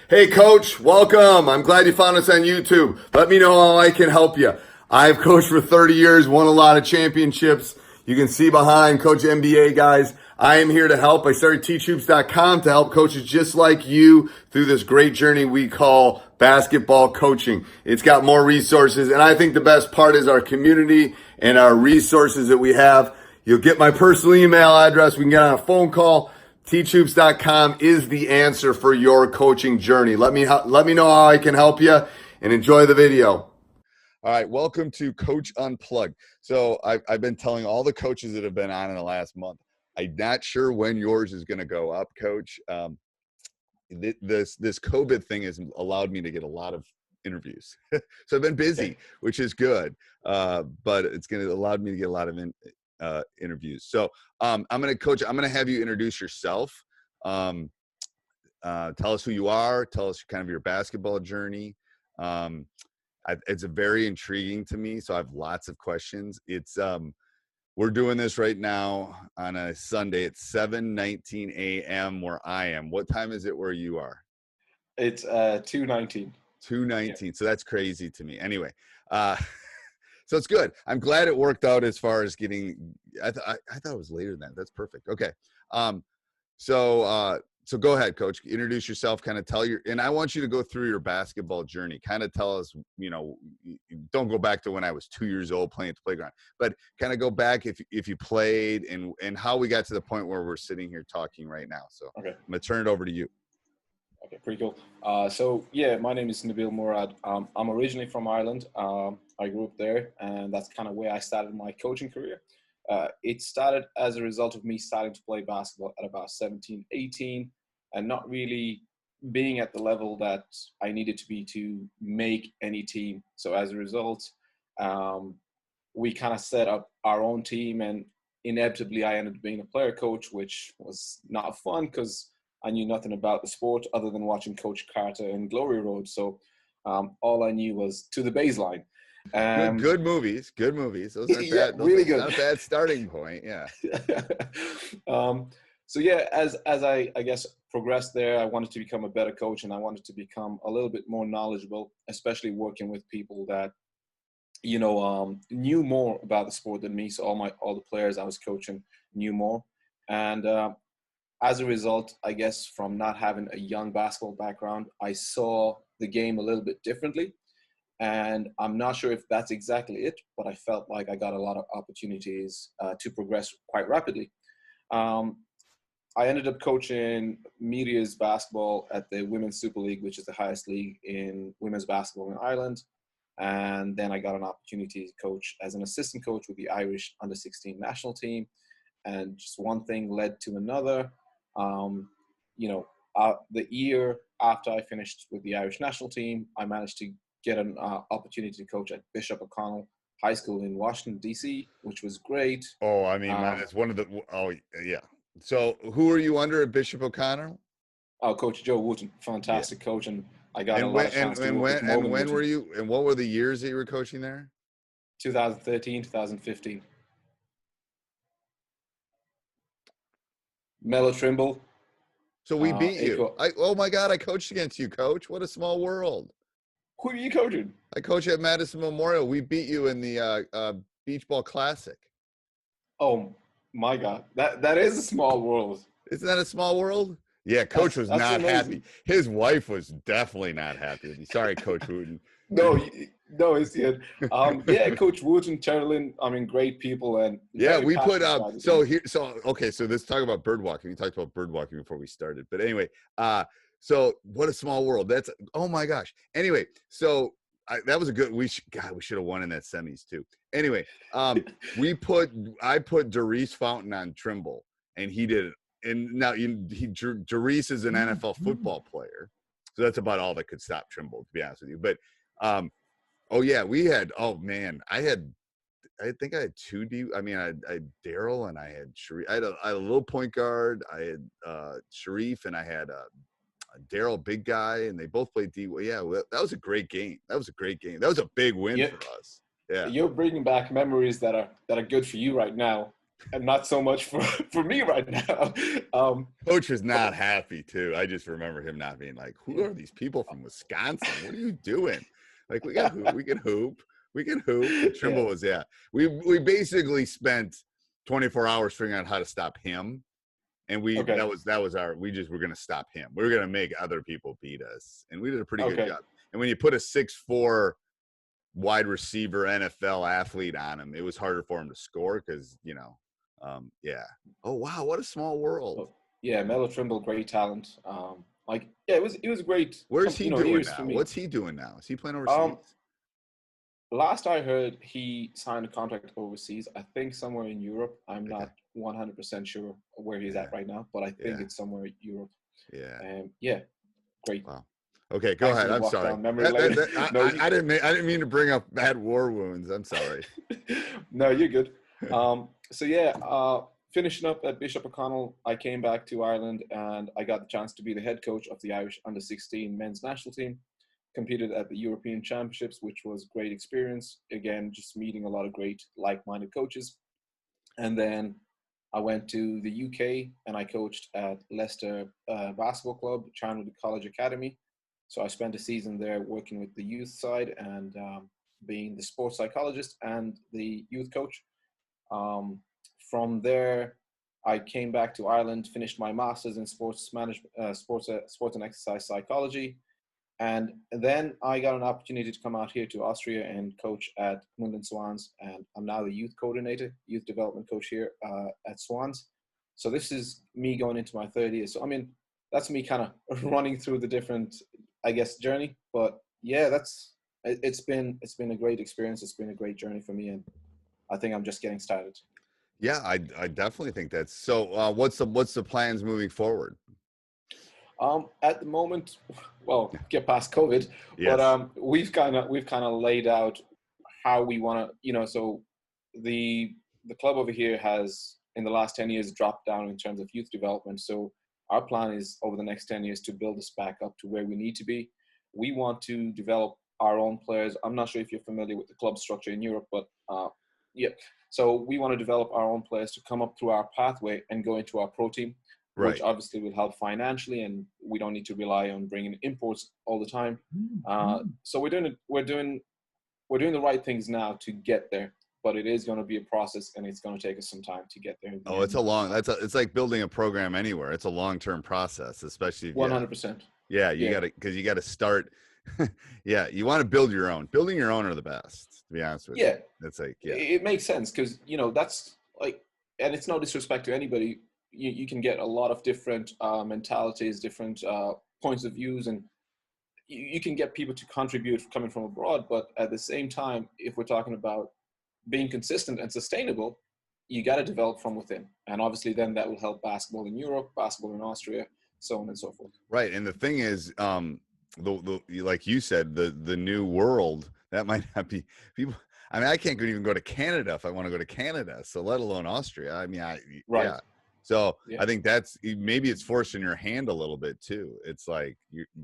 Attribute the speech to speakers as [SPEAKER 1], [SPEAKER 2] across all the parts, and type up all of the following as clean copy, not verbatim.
[SPEAKER 1] Hey, Coach, welcome. I'm glad you found us on YouTube. Let me know how I can help you. I've coached for 30 years, won a lot of championships. You can see behind Coach MBA guys. I am here to help. I started teachhoops.com to help coaches just like you through this great journey we call basketball coaching. It's got more resources, and I think the best part is our community and our resources that we have. You'll get my personal email address. We can get on a phone call. Teachhoops.com is the answer for your coaching journey. Let me know how I can help you, and enjoy the video.
[SPEAKER 2] All right, welcome to Coach Unplugged. So I've been telling all the coaches that have been on in the last month, I'm not sure when yours is going to go up, Coach. This COVID thing has allowed me to get a lot of interviews. So I've been busy, which is good, but it's going to allow me to get a lot of interviews. So I'm going to have you introduce yourself. Tell us who you are. Tell us kind of your basketball journey. It's very intriguing to me, so I have lots of questions. We're doing this right now on a Sunday at 7:19 a.m. where I am. What time is it where you are?
[SPEAKER 3] It's 2:19.
[SPEAKER 2] 2:19. Yeah. So that's crazy to me. Anyway, so it's good. I'm glad it worked out as far as getting. I thought it was later than that. That's perfect. Okay. So go ahead, Coach. Introduce yourself. Kind of and I want you to go through your basketball journey. Kind of tell us, don't go back to when I was 2 years old playing at the playground, but kind of go back if you played and how we got to the point where we're sitting here talking right now. So okay. I'm gonna turn it over to you.
[SPEAKER 3] Okay, pretty cool. So yeah, my name is Nabil Murad. I'm originally from Ireland. I grew up there, and that's kind of where I started my coaching career. It started as a result of me starting to play basketball at about 17, 18, and not really being at the level that I needed to be to make any team. So as a result, we kind of set up our own team, and inevitably I ended up being a player coach, which was not fun because I knew nothing about the sport other than watching Coach Carter and Glory Road. So all I knew was to the baseline.
[SPEAKER 2] Good movies. Those aren't
[SPEAKER 3] yeah,
[SPEAKER 2] bad.
[SPEAKER 3] Really good.
[SPEAKER 2] Not a bad starting point. Yeah.
[SPEAKER 3] So yeah, as I guess progressed there, I wanted to become a better coach, and I wanted to become a little bit more knowledgeable, especially working with people that knew more about the sport than me. So all the players I was coaching knew more, and as a result, I guess from not having a young basketball background, I saw the game a little bit differently. And I'm not sure if that's exactly it, but I felt like I got a lot of opportunities to progress quite rapidly. I ended up coaching Media's basketball at the Women's Super League, which is the highest league in women's basketball in Ireland. And then I got an opportunity to coach as an assistant coach with the Irish under-16 national team. And just one thing led to another. The year after I finished with the Irish national team, I managed to get an opportunity to coach at Bishop O'Connell High School in Washington, D.C., which was great.
[SPEAKER 2] Oh, I mean, it's one of the – oh, yeah. So who are you under at Bishop O'Connell?
[SPEAKER 3] Coach Joe Wooten, fantastic coach, and I got a lot of chance to
[SPEAKER 2] work with him. And when were you – and what were the years that you were coaching there?
[SPEAKER 3] 2013, 2015. Mello Trimble.
[SPEAKER 2] So we beat you. Oh, my God, I coached against you, Coach. What a small world.
[SPEAKER 3] Who are you coaching?
[SPEAKER 2] I coach at Madison Memorial. We beat you in the Beach Ball Classic.
[SPEAKER 3] Oh, my God. That is a small world.
[SPEAKER 2] Isn't that a small world? Yeah, Coach was not happy. His wife was definitely not happy with me. Sorry, Coach Wooten.
[SPEAKER 3] No, it's good. Yeah, Coach Wooten, Cherlin, I mean, great people. And
[SPEAKER 2] yeah, we put up. So let's talk about bird walking. We talked about bird walking before we started. But anyway, so what a small world. That's, oh my gosh. Anyway, so that was a good, we should have won in that semis too. Anyway, I put Doris Fountain on Trimble, and he did it. And now Doris is an NFL football player. So that's about all that could stop Trimble, to be honest with you. But, I think I had two I had Daryl, and I had Sharif. I had a little point guard. I had Sharif, and I had Daryl, big guy, and they both played D. Yeah, that was a great game. That was a big win for us. Yeah,
[SPEAKER 3] you're bringing back memories that are good for you right now. and not so much for me right now.
[SPEAKER 2] Coach was not happy too. I just remember him not being like, "Who
[SPEAKER 3] Yeah.
[SPEAKER 2] are these people from Wisconsin? What are you doing?" Like, we got hoop, we can hoop, we can hoop. And Trimble
[SPEAKER 3] Yeah.
[SPEAKER 2] was We basically spent 24 hours figuring out how to stop him, and
[SPEAKER 3] Okay.
[SPEAKER 2] that was our. We just were gonna stop him. We were gonna make other people beat us, and we did a pretty good
[SPEAKER 3] Okay.
[SPEAKER 2] job. And when you put a 6'4" wide receiver NFL athlete on him, it was harder for him to score because yeah. Oh wow, what a small world.
[SPEAKER 3] Oh, yeah, Melo Trimble, great talent. Like, yeah, it was great.
[SPEAKER 2] Where's he doing
[SPEAKER 3] Years for
[SPEAKER 2] now?
[SPEAKER 3] me.
[SPEAKER 2] What's he doing now? Is he playing overseas?
[SPEAKER 3] Um, Last I heard, he signed a contract overseas. I think somewhere in Europe. I'm
[SPEAKER 2] Okay.
[SPEAKER 3] not 100% sure where he's
[SPEAKER 2] Yeah.
[SPEAKER 3] at right now, but I think
[SPEAKER 2] Yeah.
[SPEAKER 3] it's somewhere in Europe.
[SPEAKER 2] Yeah.
[SPEAKER 3] Yeah, great.
[SPEAKER 2] Wow. Okay, go
[SPEAKER 3] Thanks for
[SPEAKER 2] ahead.
[SPEAKER 3] the
[SPEAKER 2] I'm
[SPEAKER 3] walk
[SPEAKER 2] sorry.
[SPEAKER 3] down memory lane. No,
[SPEAKER 2] I didn't mean to bring up bad war wounds. I'm sorry.
[SPEAKER 3] no, you're good. So yeah, finishing up at Bishop O'Connell, I came back to Ireland and I got the chance to be the head coach of the Irish under-16 men's national team. Competed at the European Championships, which was great experience. Again, just meeting a lot of great like-minded coaches. And then I went to the UK and I coached at Leicester Basketball Club, Charnwood College Academy. So I spent a season there working with the youth side and being the sports psychologist and the youth coach. From there, I came back to Ireland, finished my master's in sports management, sports and exercise psychology, and then I got an opportunity to come out here to Austria and coach at Gmunden Swans, and I'm now the youth coordinator, youth development coach here at Swans. So this is me going into my third year. So I mean, that's me kind of running through the different, I guess, journey. But yeah, it's been a great experience. It's been a great journey for me, and I think I'm just getting started.
[SPEAKER 2] Yeah, I definitely think that's so. What's the plans moving forward?
[SPEAKER 3] At the moment, well, get past COVID,
[SPEAKER 2] Yes.
[SPEAKER 3] but we've kind of laid out how we want to, so the club over here has in the last 10 years dropped down in terms of youth development. So our plan is over the next 10 years to build us back up to where we need to be. We want to develop our own players. I'm not sure if you're familiar with the club structure in Europe, but yeah. So we want to develop our own players to come up through our pathway and go into our pro team, which
[SPEAKER 2] Right.
[SPEAKER 3] obviously will help financially, and we don't need to rely on bringing imports all the time. So we're doing the right things now to get there, but it is going to be a process, and it's going to take us some time to get there.
[SPEAKER 2] Oh, it's it's like building a program anywhere. It's a long-term process, especially if
[SPEAKER 3] 100%.
[SPEAKER 2] Yeah, you got to, because you got to start. Yeah, you want to build your own. Building your own are the best, to be honest with you.
[SPEAKER 3] Yeah,
[SPEAKER 2] It's like, yeah,
[SPEAKER 3] it makes sense because that's like, and it's no disrespect to anybody. You can get a lot of different mentalities, different points of views, and you can get people to contribute coming from abroad. But at the same time, if we're talking about being consistent and sustainable, you got to develop from within, and obviously then that will help basketball in Europe, basketball in Austria, so on and so forth.
[SPEAKER 2] right. And the thing is, the like you said, the new world that might not be people. I mean, I can't even go to Canada if I want to go to Canada, so let alone Austria. I mean,
[SPEAKER 3] Right.
[SPEAKER 2] yeah. So
[SPEAKER 3] Yeah.
[SPEAKER 2] I think that's maybe it's forcing your hand a little bit too. It's like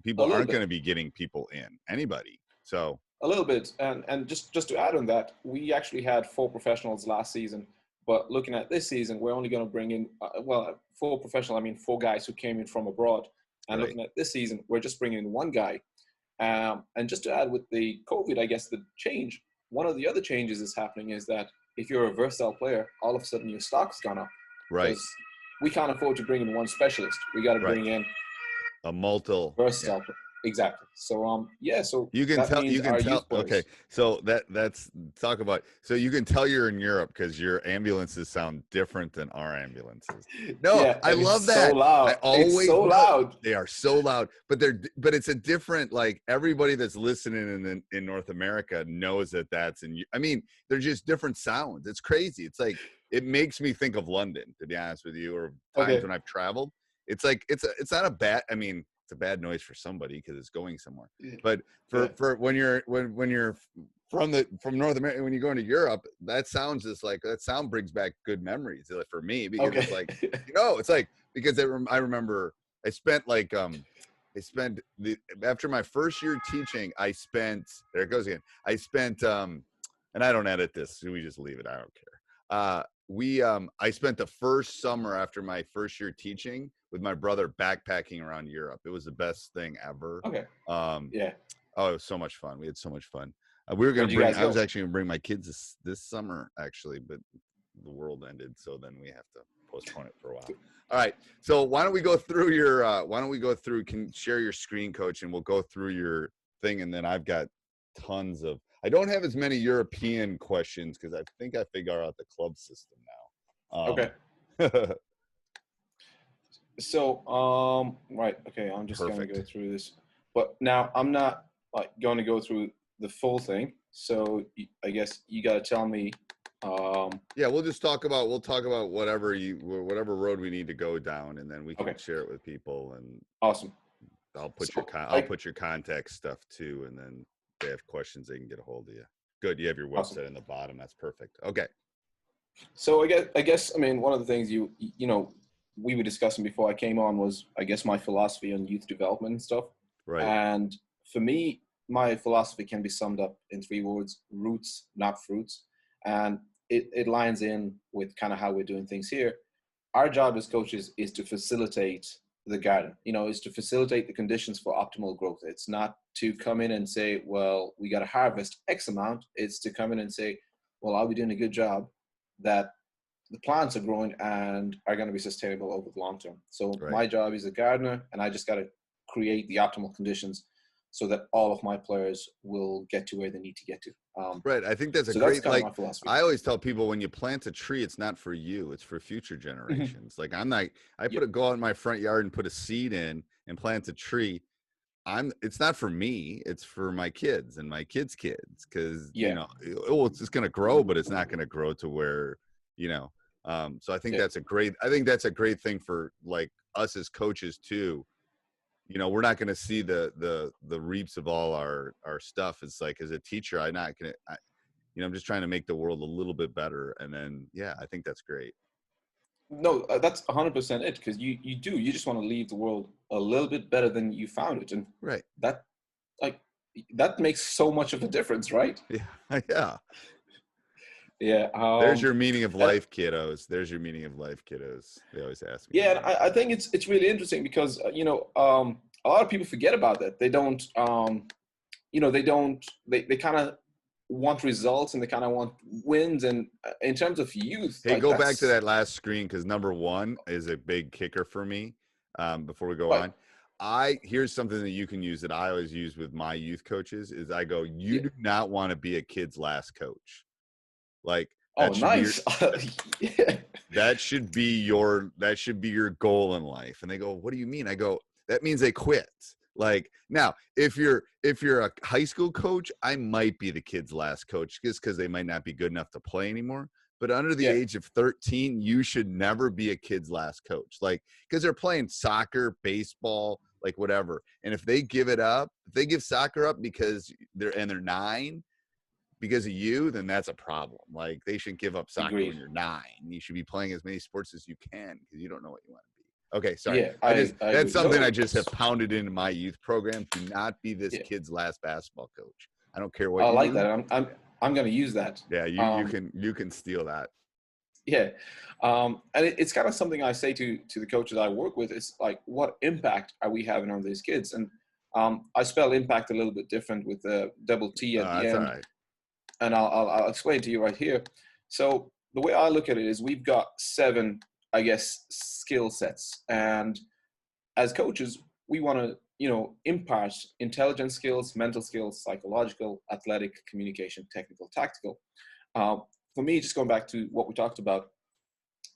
[SPEAKER 2] people aren't going to be getting people in, anybody. So
[SPEAKER 3] a little bit, and just to add on that, we actually had 4 professionals last season, but looking at this season, we're only going to bring in 4 professional. I mean, 4 guys who came in from abroad, and
[SPEAKER 2] Right.
[SPEAKER 3] looking at this season, we're just bringing in 1 guy. And just to add with the COVID, I guess the change, one of the other changes is happening is that if you're a versatile player, all of a sudden your stock's gone up.
[SPEAKER 2] right,
[SPEAKER 3] Because we can't afford to bring in 1 specialist. We got to bring in
[SPEAKER 2] a multiple
[SPEAKER 3] versatile.
[SPEAKER 2] yeah.
[SPEAKER 3] Exactly. So so
[SPEAKER 2] You can
[SPEAKER 3] that
[SPEAKER 2] tell.
[SPEAKER 3] means
[SPEAKER 2] You can
[SPEAKER 3] our
[SPEAKER 2] tell.
[SPEAKER 3] youth players.
[SPEAKER 2] Okay, so that's talk about. So you can tell you're in Europe because your ambulances sound different than our ambulances. No,
[SPEAKER 3] Yeah,
[SPEAKER 2] I
[SPEAKER 3] and
[SPEAKER 2] love
[SPEAKER 3] it's
[SPEAKER 2] that.
[SPEAKER 3] so loud.
[SPEAKER 2] I always
[SPEAKER 3] It's so loud.
[SPEAKER 2] They are so loud, but it's a different. Like everybody that's listening in North America knows that's in. I mean, they're just different sounds. It's crazy. It's like it makes me think of London, to be honest with you, or times when I've traveled. It's like it's not a bad. I mean, it's a bad noise for somebody because it's going somewhere. But for when you're from North America, when you go into Europe, that sounds just like that sound brings back good memories for me because it's like it's like because I remember I spent like after my first year teaching, I spent there it goes again. I spent and I don't edit this, so we just leave it. I don't care. I spent the first summer after my first year teaching with my brother backpacking around Europe. It was the best thing ever.
[SPEAKER 3] Okay.
[SPEAKER 2] Um,
[SPEAKER 3] Yeah.
[SPEAKER 2] oh, it was so much fun. We had so much fun. We were going
[SPEAKER 3] Where'd
[SPEAKER 2] to
[SPEAKER 3] you
[SPEAKER 2] bring,
[SPEAKER 3] guys
[SPEAKER 2] I was
[SPEAKER 3] go?
[SPEAKER 2] actually going to bring my kids this summer actually, but the world ended. So then we have to postpone it for a while. All right. So why don't we go through can share your screen, coach, and we'll go through your thing. And then I've got tons of, I don't have as many European questions because I think I figure out the club system now.
[SPEAKER 3] Okay. So, right. Okay. I'm just going to
[SPEAKER 2] Perfect.
[SPEAKER 3] go through this, but now I'm not like going to go through the full thing. So I guess you got to tell me.
[SPEAKER 2] Yeah, we'll talk about whatever road we need to go down, and then we can
[SPEAKER 3] Okay.
[SPEAKER 2] share it with people. And
[SPEAKER 3] Awesome.
[SPEAKER 2] I'll put
[SPEAKER 3] So
[SPEAKER 2] your contact stuff too, and then if they have questions, they can get a hold of you. Good. You have your
[SPEAKER 3] awesome.
[SPEAKER 2] website in the bottom. That's perfect. Okay.
[SPEAKER 3] So I guess I mean one of the things you know we were discussing before I came on was I guess my philosophy on youth development and stuff.
[SPEAKER 2] Right.
[SPEAKER 3] And for me, my philosophy can be summed up in 3 words: roots, not fruits. And it lines in with kind of how we're doing things here. Our job as coaches is to facilitate the garden, is to facilitate the conditions for optimal growth. It's not to come in and say, well, we got to harvest X amount. It's to come in and say, well, are we doing a good job that the plants are growing and are going to be sustainable over the long term. So
[SPEAKER 2] Right.
[SPEAKER 3] my job is a gardener, and I just got to create the optimal conditions so that all of my players will get to where they need to get to.
[SPEAKER 2] Right. I think that's a
[SPEAKER 3] so
[SPEAKER 2] great,
[SPEAKER 3] that's kind of my philosophy.
[SPEAKER 2] I always tell people when you plant a tree, it's not for you, it's for future generations. Like go out in my front yard and put a seed in and plant a tree. It's not for me, it's for my kids and my kids' kids. Cause it's just going to grow, but it's not going to grow to where, so I think that's a great thing for like us as coaches too. We're not going to see the reaps of all our stuff. It's like, as a teacher, I'm just trying to make the world a little bit better. And then, I think that's great.
[SPEAKER 3] No, that's 100% it. Cause you just want to leave the world a little bit better than you found it. And
[SPEAKER 2] right.
[SPEAKER 3] That makes so much of a difference, right?
[SPEAKER 2] Yeah. Yeah.
[SPEAKER 3] Yeah.
[SPEAKER 2] There's your meaning of life, kiddos. They always ask me.
[SPEAKER 3] Yeah, and I think it's really interesting because a lot of people forget about that. They don't they kind of want results and they kind of want wins. And in terms of youth,
[SPEAKER 2] hey, go back to that last screen because number 1 is a big kicker for me. Before we go on, here's something that you can use that I always use with my youth coaches is I go, you do not want to be a kid's last coach. Like,
[SPEAKER 3] nice.
[SPEAKER 2] that should be your goal in life. And they go, what do you mean? I go, that means they quit. Like, now, if you're a high school coach, I might be the kid's last coach just because they might not be good enough to play anymore. But under the age of 13, you should never be a kid's last coach. Like, because they're playing soccer, baseball, like whatever. And if they give soccer up because they're 9 because of you, then that's a problem. Like, they should give up soccer when you're 9. You should be playing as many sports as you can because you don't know what you want to be. Okay, sorry. That's something I just have pounded into my youth program. Do not be this kid's last basketball coach. I don't care what.
[SPEAKER 3] I like that. I'm going to use that.
[SPEAKER 2] Yeah, you can steal that.
[SPEAKER 3] Yeah, and it's kind of something I say to the coaches I work with. It's like, what impact are we having on these kids? And I spell impact a little bit different with the double T at the end.
[SPEAKER 2] All right.
[SPEAKER 3] And I'll explain to you right here. So the way I look at it is we've got 7, I guess, skill sets. And as coaches, we want to, impart intelligence skills, mental skills, psychological, athletic, communication, technical, tactical. For me, just going back to what we talked about,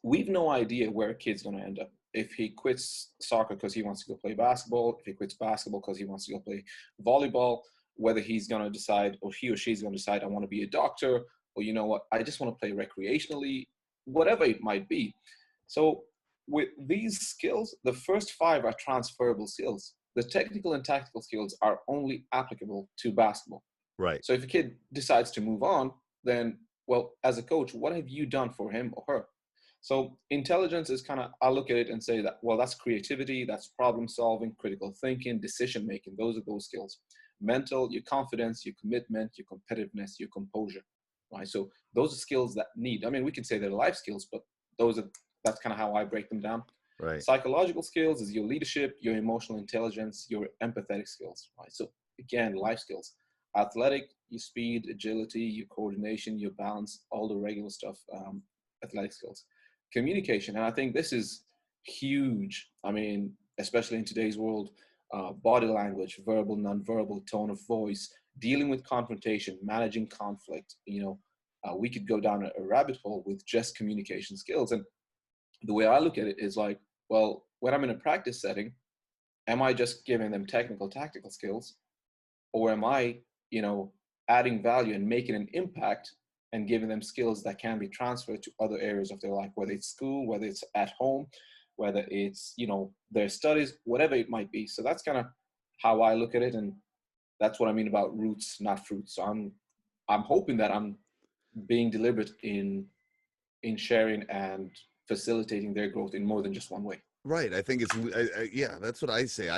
[SPEAKER 3] we've no idea where a kid's going to end up. If he quits soccer because he wants to go play basketball, if he quits basketball because he wants to go play volleyball, whether he's going to decide, or he or she's going to decide, I want to be a doctor, or you know what, I just want to play recreationally, whatever it might be. So with these skills, the first 5 are transferable skills. The technical and tactical skills are only applicable to basketball.
[SPEAKER 2] Right.
[SPEAKER 3] So if a kid decides to move on, then, well, as a coach, what have you done for him or her? So intelligence is kind of, I look at it and say that, well, that's creativity, that's problem solving, critical thinking, decision making. Those are those skills. Mental, your confidence, your commitment, your competitiveness, your composure, right? So those are skills that need, I mean, we can say they're life skills, but that's kind of how I break them down.
[SPEAKER 2] Right.
[SPEAKER 3] Psychological skills is your leadership, your emotional intelligence, your empathetic skills, right? So again, life skills. Athletic, your speed, agility, your coordination, your balance, all the regular stuff, athletic skills. Communication, and I think this is huge. I mean, especially in today's world, body language, verbal, nonverbal, tone of voice, dealing with confrontation, managing conflict. We could go down a rabbit hole with just communication skills. And the way I look at it is like, well, when I'm in a practice setting, am I just giving them technical, tactical skills, or am I, adding value and making an impact and giving them skills that can be transferred to other areas of their life, whether it's school, whether it's at home, whether it's, their studies, whatever it might be. So that's kind of how I look at it. And that's what I mean about roots, not fruits. So I'm hoping that I'm being deliberate in sharing and facilitating their growth in more than just one way.
[SPEAKER 2] Right. I think it's, yeah, that's what I say.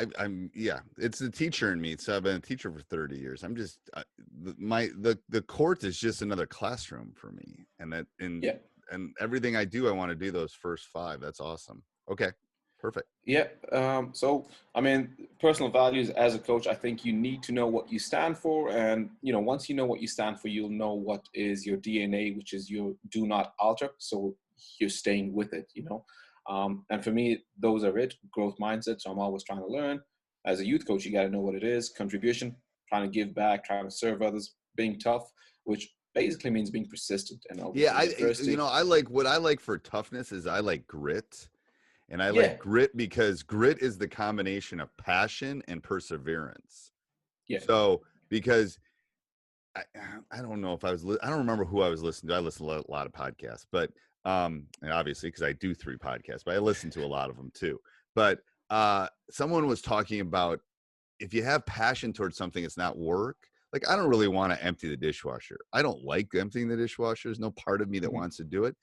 [SPEAKER 2] Yeah, it's the teacher in me. So I've been a teacher for 30 years. I'm just, the court is just another classroom for me. And everything I do, I want to do those first 5. That's awesome. Okay. Perfect.
[SPEAKER 3] Yeah. So, I mean, personal values as a coach, I think you need to know what you stand for. And, once you know what you stand for, you'll know what is your DNA, which is your do not alter. So you're staying with it, And for me, those are it. Growth mindset. So I'm always trying to learn. As a youth coach, you got to know what it is. Contribution, trying to give back, trying to serve others, being tough, which basically means being persistent. And
[SPEAKER 2] I like what I like for toughness is I like grit. And I like grit because grit is the combination of passion and perseverance.
[SPEAKER 3] Yeah.
[SPEAKER 2] So because I don't know if I don't remember who I was listening to. I listen to a lot of podcasts, but and obviously because I do 3 podcasts, but I listen to a lot of them too. But someone was talking about if you have passion towards something, it's not work. Like I don't really want to empty the dishwasher. I don't like emptying the dishwasher. There's no part of me that wants to do it.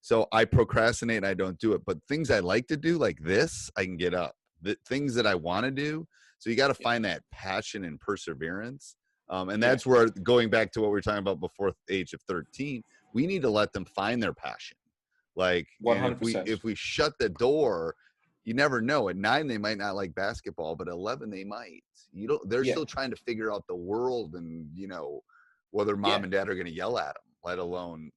[SPEAKER 2] So I procrastinate and I don't do it. But things I like to do like this, I can get up. The things that I want to do. So you got to find that passion and perseverance. And that's where, going back to what we were talking about before the age of 13, we need to let them find their passion. Like
[SPEAKER 3] 100%.
[SPEAKER 2] if we shut the door, you never know. At 9, they might not like basketball, but 11, they might. They're still trying to figure out the world and, whether mom and dad are going to yell at them, let alone,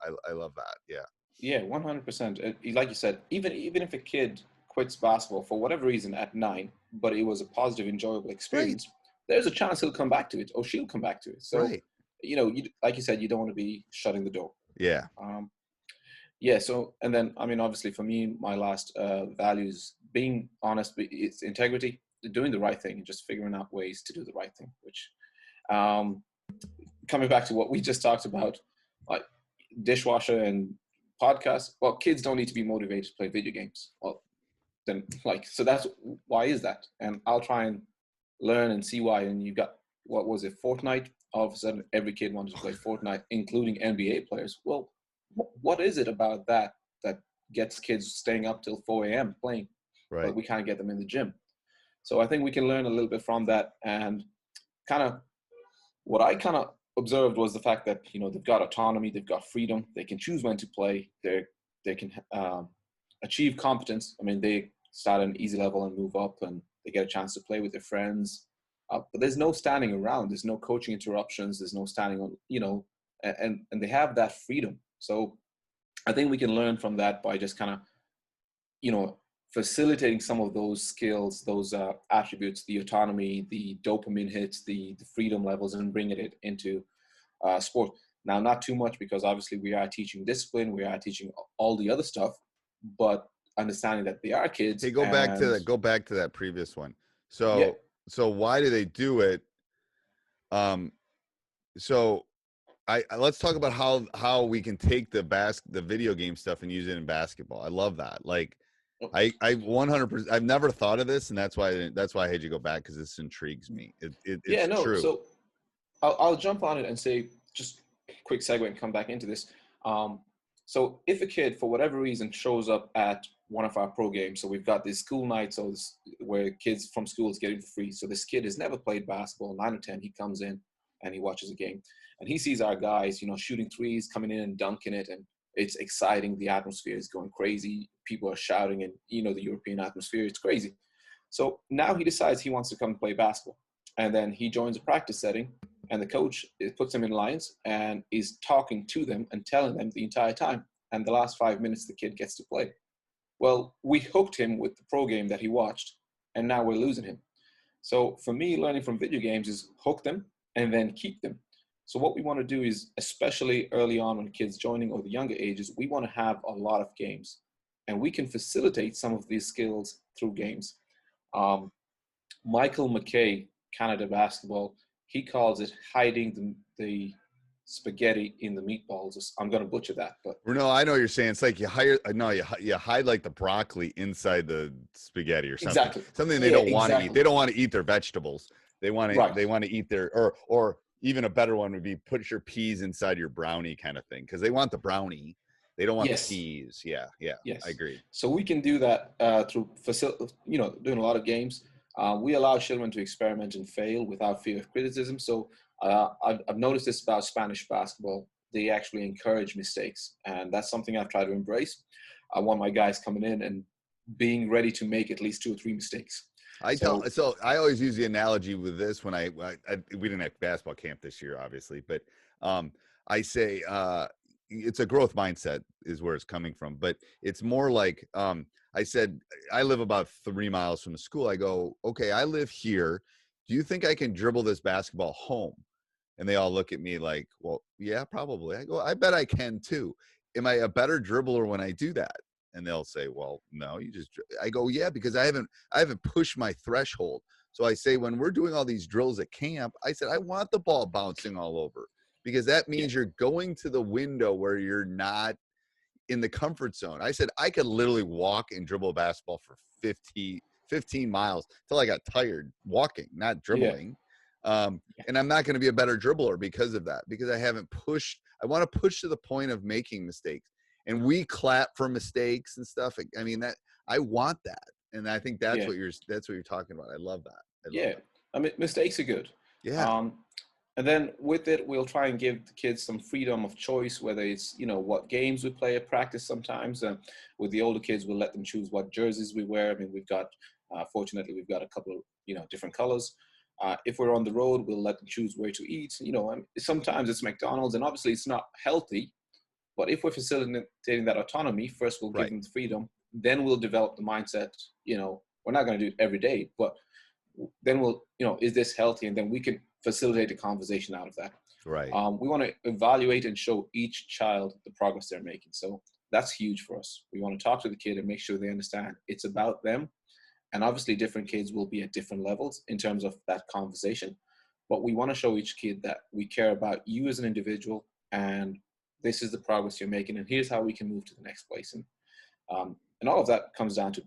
[SPEAKER 2] I love that. Yeah.
[SPEAKER 3] Yeah, 100%. Like you said, even if a kid quits basketball for whatever reason at 9, but it was a positive, enjoyable experience, there's a chance he'll come back to it or she'll come back to it. So, like you said, you don't want to be shutting the door.
[SPEAKER 2] Yeah.
[SPEAKER 3] So, and then, I mean, obviously for me, my last values, being honest, it's integrity, doing the right thing and just figuring out ways to do the right thing, which, coming back to what we just talked about, like dishwasher and podcast, well, kids don't need to be motivated to play video games. Well, then so that's why is that? And I'll try and learn and see why. And you got, what was it, Fortnite? All of a sudden, every kid wanted to play Fortnite, including NBA players. Well, what is it about that gets kids staying up till 4 a.m. playing?
[SPEAKER 2] Right.
[SPEAKER 3] But we can't get them in the gym. So I think we can learn a little bit from that. And kind of what I kind of observed was the fact that, they've got autonomy, they've got freedom, they can choose when to play, they can achieve competence. I mean, they start at an easy level and move up, and they get a chance to play with their friends. But there's no standing around. There's no coaching interruptions. There's no standing on, and they have that freedom. So I think we can learn from that by just kind of, facilitating some of those skills, those attributes, the autonomy, the dopamine hits, the freedom levels, and bringing it into sport. Now, not too much, because obviously we are teaching discipline, we are teaching all the other stuff, but understanding that they are kids.
[SPEAKER 2] Hey, go back to that previous one. So why do they do it? So let's talk about how we can take the video game stuff and use it in basketball. I love that. Like, I 100%. I've never thought of this, and that's why I had you go back, because this intrigues me. It's true.
[SPEAKER 3] So I'll jump on it and say, just quick segue and come back into this. So if a kid, for whatever reason, shows up at one of our pro games, so we've got these school nights, where kids from schools get in for free. So this kid has never played basketball, 9 or 10, he comes in, and he watches a game, and he sees our guys, shooting threes, coming in and dunking it, and it's exciting. The atmosphere is going crazy. People are shouting, and the European atmosphere, it's crazy. So now he decides he wants to come play basketball, and then he joins a practice setting, and the coach puts them in lines and is talking to them and telling them the entire time. And the last 5 minutes, the kid gets to play. Well, we hooked him with the pro game that he watched, and now we're losing him. So for me, learning from video games is hook them and then keep them. So what we want to do is, especially early on when kids joining or the younger ages, we want to have a lot of games, and we can facilitate some of these skills through games. Michael McKay, Canada Basketball, he calls it hiding the spaghetti in the meatballs. I'm going to butcher that, but
[SPEAKER 2] No, I know what you're saying. It's like you hide like the broccoli inside the spaghetti or something.
[SPEAKER 3] Exactly.
[SPEAKER 2] Something they don't want to eat. They don't want to eat their vegetables. They want to.
[SPEAKER 3] Right.
[SPEAKER 2] They want to eat their or even a better one would be put your peas inside your brownie kind of thing, because they want the brownie. They don't want the peas. Yeah. Yes. I agree.
[SPEAKER 3] So we can do that through doing a lot of games. We allow children to experiment and fail without fear of criticism. So I've noticed this about Spanish basketball. They actually encourage mistakes, and that's something I've tried to embrace. I want my guys coming in and being ready to make at least 2 or 3 mistakes.
[SPEAKER 2] So I always use the analogy with this when we didn't have basketball camp this year, obviously, but I say it's a growth mindset is where it's coming from, but it's more like I said, I live about 3 miles from the school. I go, okay, I live here. Do you think I can dribble this basketball home? And they all look at me like, well, yeah, probably. I go, I bet I can too. Am I a better dribbler when I do that? And they'll say, well, no, I go, yeah, because I haven't pushed my threshold. So I say, when we're doing all these drills at camp, I said, I want the ball bouncing all over, because that means you're going to the window where you're not in the comfort zone. I said, I could literally walk and dribble a basketball for 15 miles till I got tired walking, not dribbling. And I'm not going to be a better dribbler because of that, because I haven't pushed. I want to push to the point of making mistakes, and we clap for mistakes and stuff. I mean, that I want that. And I think that's what you're talking about. I love that.
[SPEAKER 3] I mean, mistakes are good.
[SPEAKER 2] Yeah.
[SPEAKER 3] And then with it, we'll try and give the kids some freedom of choice, whether it's, what games we play at practice sometimes. With the older kids, we'll let them choose what jerseys we wear. I mean, fortunately, we've got a couple of, different colors. If we're on the road, we'll let them choose where to eat. And sometimes it's McDonald's, and obviously it's not healthy. But if we're facilitating that autonomy, first we'll give them the freedom. Then we'll develop the mindset. We're not going to do it every day, but then we'll, is this healthy? And then we can facilitate a conversation out of that.
[SPEAKER 2] Right.
[SPEAKER 3] We want to evaluate and show each child the progress they're making. So that's huge for us. We want to talk to the kid and make sure they understand it's about them. And obviously different kids will be at different levels in terms of that conversation. But we want to show each kid that we care about you as an individual, and this is the progress you're making, and here's how we can move to the next place. And all of that comes down to,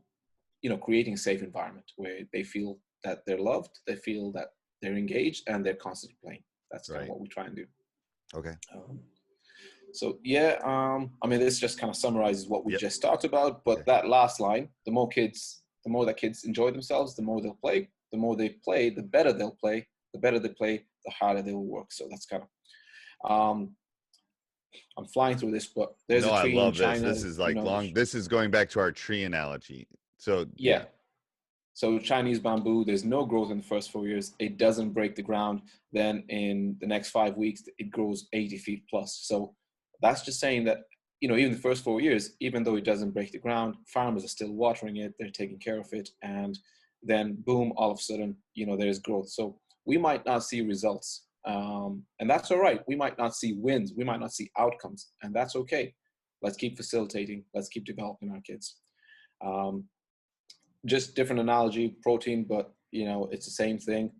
[SPEAKER 3] creating a safe environment where they feel that they're loved, they feel that they're engaged, and they're constantly playing. That's kind of what we try and do.
[SPEAKER 2] Okay.
[SPEAKER 3] I mean, this just kind of summarizes what we just talked about, but that last line, the more that kids enjoy themselves, the more they'll play. The more they play, the better they'll play. The better they play, the harder they will work. So that's kind of, I'm flying through this, but there's a tree in China.
[SPEAKER 2] This is like long. This is going back to our tree analogy. So
[SPEAKER 3] So Chinese bamboo, there's no growth in the first 4 years. It doesn't break the ground. Then in the next 5 weeks, it grows 80 feet plus. So that's just saying that, even the first 4 years, even though it doesn't break the ground, farmers are still watering it. They're taking care of it. And then boom, all of a sudden, there's growth. So we might not see results. And that's all right. We might not see wins. We might not see outcomes. And that's okay. Let's keep facilitating. Let's keep developing our kids. Just different analogy, protein, but it's the same thing.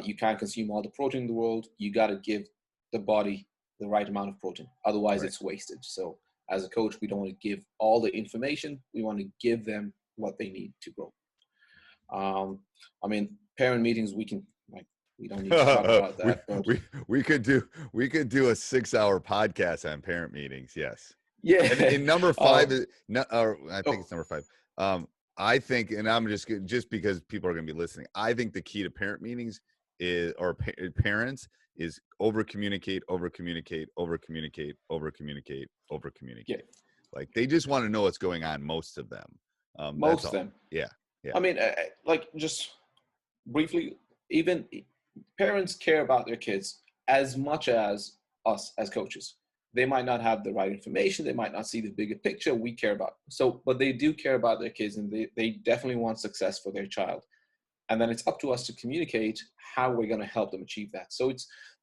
[SPEAKER 3] You can't consume all the protein in the world. You got to give the body the right amount of protein. Otherwise it's wasted. So as a coach, we don't want to give all the information. We want to give them what they need to grow. I mean, parent meetings, we don't need to talk about that.
[SPEAKER 2] we could do a 6-hour podcast on parent meetings. Yes.
[SPEAKER 3] Yeah.
[SPEAKER 2] And number 5 is I think it's number 5. I think, and I'm just because people are going to be listening, I think the key to parent meetings parents is over communicate, over communicate, over communicate, over communicate, over communicate. Like they just want to know what's going on. Most of them.
[SPEAKER 3] Most of them.
[SPEAKER 2] Yeah. Yeah.
[SPEAKER 3] I mean, like just briefly, even parents care about their kids as much as us as coaches. They might not have the right information. They might not see the bigger picture we care about. So, but they do care about their kids, and they definitely want success for their child. And then it's up to us to communicate how we're going to help them achieve that. So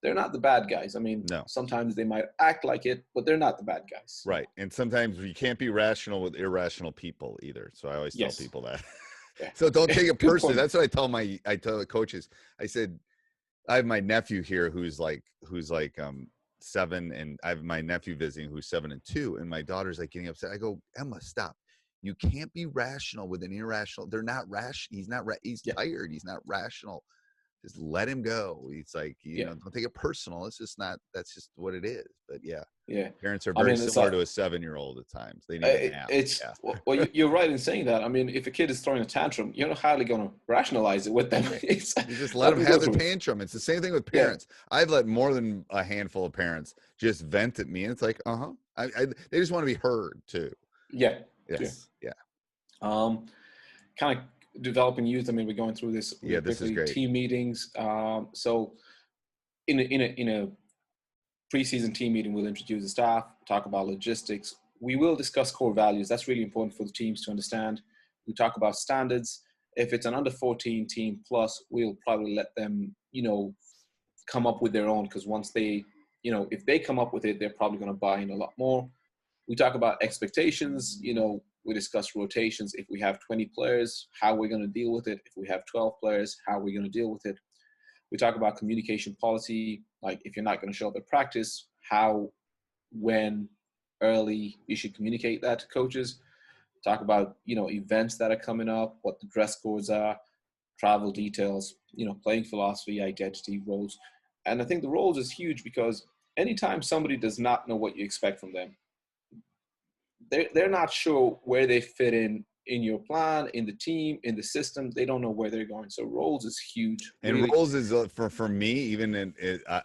[SPEAKER 3] they're not the bad guys. I mean,
[SPEAKER 2] No.
[SPEAKER 3] Sometimes they might act like it, but they're not the bad guys.
[SPEAKER 2] Right. And sometimes you can't be rational with irrational people either. So I always tell people that.
[SPEAKER 3] Yeah.
[SPEAKER 2] So don't take it personally.
[SPEAKER 3] Point.
[SPEAKER 2] That's what I tell the coaches. I said, I have my nephew here who's like 7, and I have my nephew visiting who's 7 and 2, and my daughter's like getting upset. I go, Emma, stop. You can't be rational with an irrational. They're not rational. He's not. He's tired. He's not rational. Just let him go. It's like, you know, don't take it personal. It's just not. That's just what it is. But parents are very similar to a 7-year-old at times. They need a nap.
[SPEAKER 3] Well, you're right in saying that. I mean, if a kid is throwing a tantrum, you're not hardly going to rationalize it with them.
[SPEAKER 2] You just let them have the tantrum. It's the same thing with parents. I've let more than a handful of parents just vent at me, and it's like, they just want to be heard too.
[SPEAKER 3] Yeah.
[SPEAKER 2] Yes. Yeah.
[SPEAKER 3] Kind of developing youth. I mean, we're going through this.
[SPEAKER 2] This is great.
[SPEAKER 3] Team meetings. So in a preseason team meeting, we'll introduce the staff, talk about logistics. We will discuss core values. That's really important for the teams to understand. We talk about standards. If it's an under 14 team plus, we'll probably let them, come up with their own, because once they, if they come up with it, they're probably going to buy in a lot more. We talk about expectations. We discuss rotations. If we have 20 players, how we're going to deal with it. If we have 12 players, how we're going to deal with it. We talk about communication policy. Like if you're not going to show up at practice, how, when, early you should communicate that to coaches. Talk about, events that are coming up, what the dress codes are, travel details, playing philosophy, identity, roles. And I think the roles is huge, because anytime somebody does not know what you expect from them, they're not sure where they fit in your plan, in the team, in the system. They don't know where they're going. So roles is huge.
[SPEAKER 2] And really. Roles is for me, even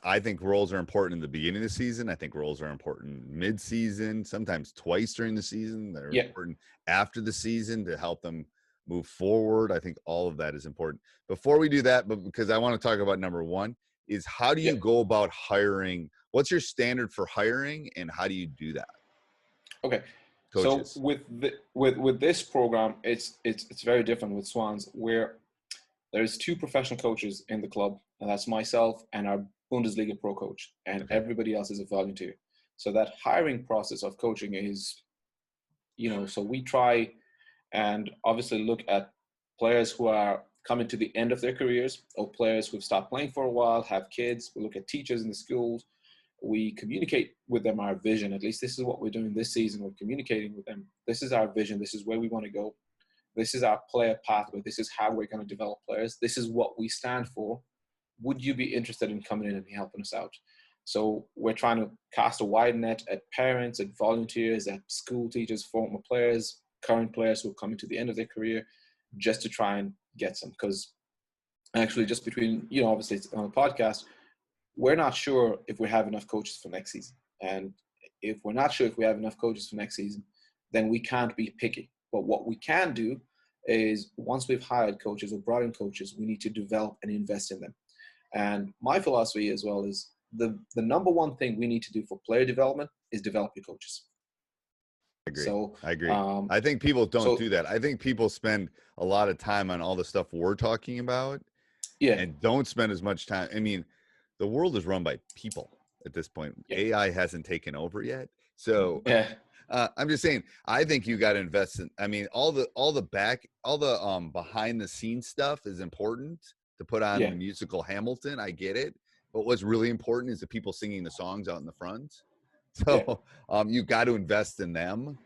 [SPEAKER 2] I think roles are important in the beginning of the season. I think roles are important mid-season, sometimes twice during the season. They're important after the season to help them move forward. I think all of that is important. Before we do that, but because I want to talk about number one, is how do you go about hiring? What's your standard for hiring, and how do you do that?
[SPEAKER 3] Okay.
[SPEAKER 2] Coaches.
[SPEAKER 3] So with this program, it's very different with Swans, where there's 2 professional coaches in the club, and that's myself and our Bundesliga pro coach, and everybody else is a volunteer. So that hiring process of coaching is, so we try and obviously look at players who are coming to the end of their careers, or players who've stopped playing for a while, have kids. We look at teachers in the schools. We communicate with them our vision. At least this is what we're doing this season. We're communicating with them. This is our vision. This is where we want to go. This is our player pathway. This is how we're going to develop players. This is what we stand for. Would you be interested in coming in and helping us out? So we're trying to cast a wide net at parents, at volunteers, at school teachers, former players, current players who are coming to the end of their career, just to try and get some. Because actually, just between, obviously it's on a podcast, we're not sure if we have enough coaches for next season. And if we're not sure if we have enough coaches for next season, then we can't be picky. But what we can do is, once we've hired coaches or brought in coaches, we need to develop and invest in them. And my philosophy as well is the number one thing we need to do for player development is develop your coaches.
[SPEAKER 2] I agree.
[SPEAKER 3] So,
[SPEAKER 2] I agree. I think people don't do that. I think people spend a lot of time on all the stuff we're talking about and don't spend as much time. I mean, the world is run by people at this point. AI hasn't taken over yet. So I'm just saying, I think you got to invest in, I mean, all the behind the scenes stuff is important to put on the musical Hamilton. I get it. But what's really important is the people singing the songs out in the front. So you got to invest in them.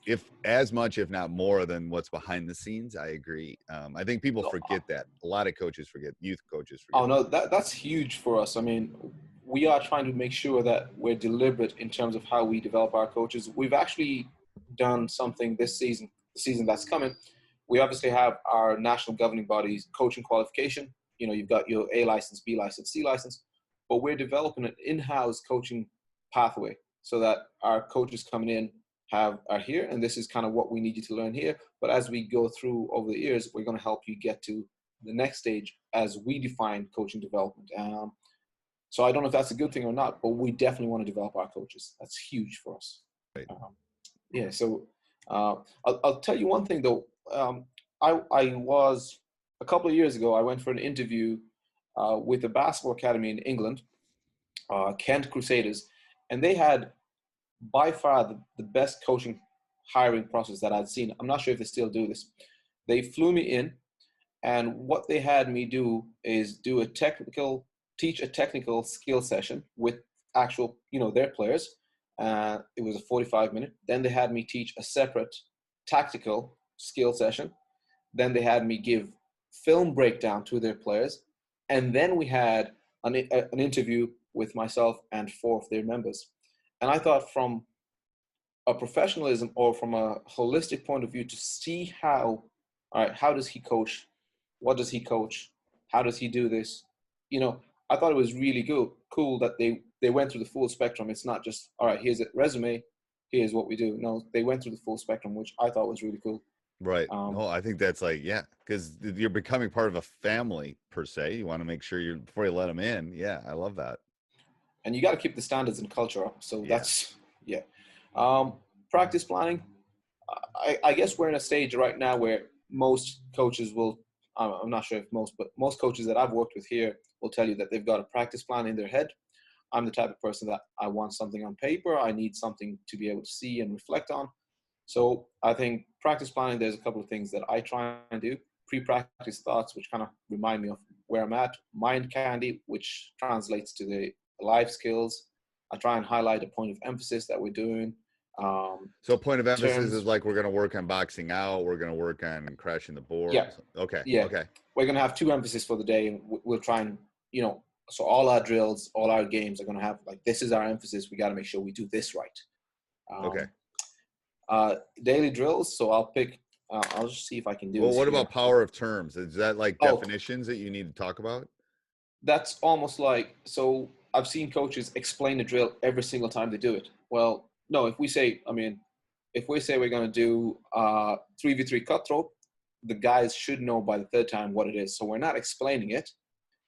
[SPEAKER 2] If as much, if not more than what's behind the scenes. I agree. I think people forget that. A lot of coaches forget, youth coaches forget.
[SPEAKER 3] Oh no, that's huge for us. I mean, we are trying to make sure that we're deliberate in terms of how we develop our coaches. We've actually done something this season, the season that's coming. We obviously have our national governing bodies coaching qualification. You've got your A license, B license, C license. but we're developing an in-house coaching pathway so that our coaches coming in are here, and this is kind of what we need you to learn here. But as we go through over the years, we're going to help you get to the next stage as we define coaching development. So I don't know if that's a good thing or not, but we definitely want to develop our coaches. That's huge for us.
[SPEAKER 2] Right.
[SPEAKER 3] Yeah. So I'll tell you one thing though. I was a couple of years ago. I went for an interview with a basketball academy in England, Kent Crusaders, and they had by far the best coaching hiring process that I'd seen. I'm not sure if they still do this. They flew me in, and what they had me do is teach a technical skill session with actual, their players. It was a 45-minute. Then they had me teach a separate tactical skill session. Then they had me give film breakdown to their players. And then we had an interview with myself and 4 of their members. And I thought from a professionalism or from a holistic point of view to see how does he coach? What does he coach? How does he do this? I thought it was really cool that they went through the full spectrum. It's not just, all right, here's a resume, here's what we do. No, they went through the full spectrum, which I thought was really cool.
[SPEAKER 2] Right. No, I think that's because you're becoming part of a family per se. You want to make sure before you let them in. Yeah, I love that.
[SPEAKER 3] And you got to keep the standards and culture up. So that's. Practice planning. I guess we're in a stage right now where most coaches will, I'm not sure if most, but most coaches that I've worked with here will tell you that they've got a practice plan in their head. I'm the type of person that I want something on paper. I need something to be able to see and reflect on. So I think practice planning, there's a couple of things that I try and do. Pre-practice thoughts, which kind of remind me of where I'm at. Mind candy, which translates to the life skills. I try and highlight a point of emphasis that we're doing.
[SPEAKER 2] So point of emphasis is like we're going to work on boxing out. We're going to work on crashing the board.
[SPEAKER 3] Yeah.
[SPEAKER 2] Okay.
[SPEAKER 3] Yeah.
[SPEAKER 2] Okay.
[SPEAKER 3] We're going to have 2 emphasis for the day. And we'll try and, so all our drills, all our games are going to have this is our emphasis. We got to make sure we do this right.
[SPEAKER 2] Okay.
[SPEAKER 3] Daily drills. So I'll just see if I can do.
[SPEAKER 2] Well, what about power of terms? Is that definitions that you need to talk about?
[SPEAKER 3] That's almost so I've seen coaches explain the drill every single time they do it. Well, no, if we say we're going to do 3v3 cutthroat, the guys should know by the 3rd time what it is. So we're not explaining it,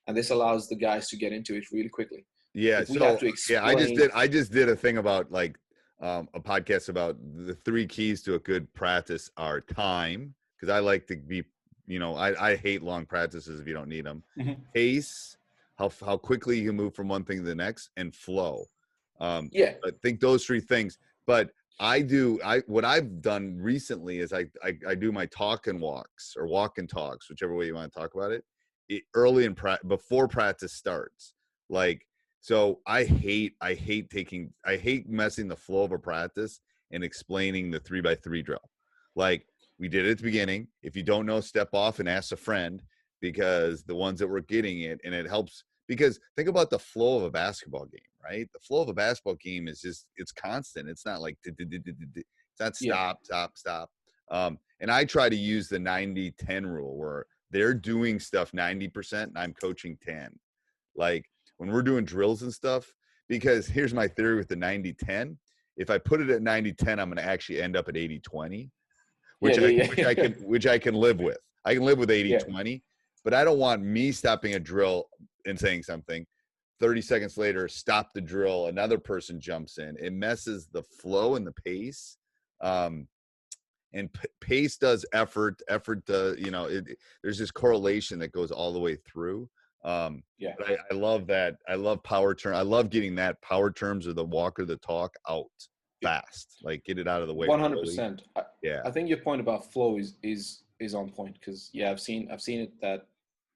[SPEAKER 3] and this allows the guys to get into it really quickly.
[SPEAKER 2] Yeah. So I just did a thing about a podcast about the 3 keys to a good practice are time, because I like to be, I hate long practices if you don't need them. Mm-hmm. Pace, how quickly you can move from one thing to the next, and flow. I think those 3 things. But what I've done recently is I do my talk and walks, or walk and talks, whichever way you want to talk about it, early before practice starts. So I hate messing the flow of a practice and explaining the 3x3 drill. We did it at the beginning. If you don't know, step off and ask a friend, because the ones that were getting it, and it helps. Because think about the flow of a basketball game, right? The flow of a basketball game is it's constant. It's not like it's not stop. And I try to use the 90-10 rule, where they're doing stuff 90% and I'm coaching 10. When we're doing drills and stuff, because here's my theory with the 90-10. If I put it at 90-10, I'm going to actually end up at 80-20, which I can live with. I can live with 80-20, but I don't want me stopping a drill and saying something. 30 seconds later, stop the drill. Another person jumps in. It messes the flow and the pace. And pace does effort. Effort does, there's this correlation that goes all the way through. But I love that. I love power term. I love getting that power terms or the walk or the talk out fast. Get it out of the way.
[SPEAKER 3] 100%. I think your point about flow is on point, because I've seen it that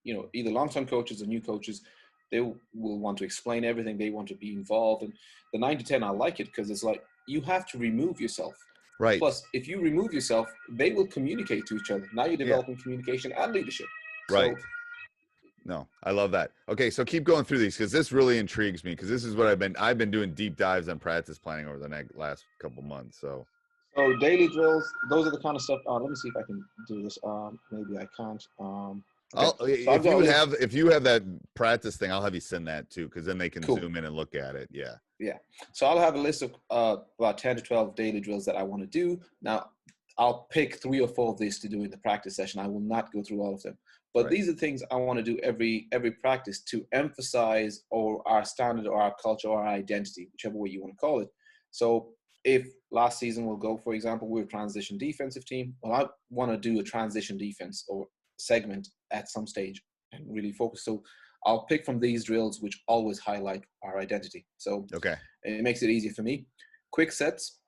[SPEAKER 3] either long-term coaches or new coaches, they will want to explain everything. They want to be involved. And the 90-10, I like it because it's you have to remove yourself.
[SPEAKER 2] Right.
[SPEAKER 3] Plus, if you remove yourself, they will communicate to each other. Now you're developing communication and leadership.
[SPEAKER 2] Right. No, I love that. Okay, so keep going through these, because this really intrigues me, because this is what I've been doing deep dives on practice planning over the last couple months. So
[SPEAKER 3] daily drills, those are the kind of stuff. Let me see if I can do this. Maybe I can't. Okay. So I've got a list.
[SPEAKER 2] If you have that practice thing, I'll have you send that too, because then they can
[SPEAKER 3] Cool.
[SPEAKER 2] zoom in and look at it. Yeah.
[SPEAKER 3] Yeah. So I'll have a list of about 10 to 12 daily drills that I want to do. Now, I'll pick 3 or 4 of these to do in the practice session. I will not go through all of them. But
[SPEAKER 2] Right.
[SPEAKER 3] these are things I want to do every practice to emphasize our standard or our culture or our identity, whichever way you want to call it. So if last season we'll go, for example, we're a transition defensive team. Well, I want to do a transition defense or segment at some stage and really focus. So I'll pick from these drills, which always highlight our identity. So
[SPEAKER 2] Okay.
[SPEAKER 3] it makes it easier for me. Quick sets.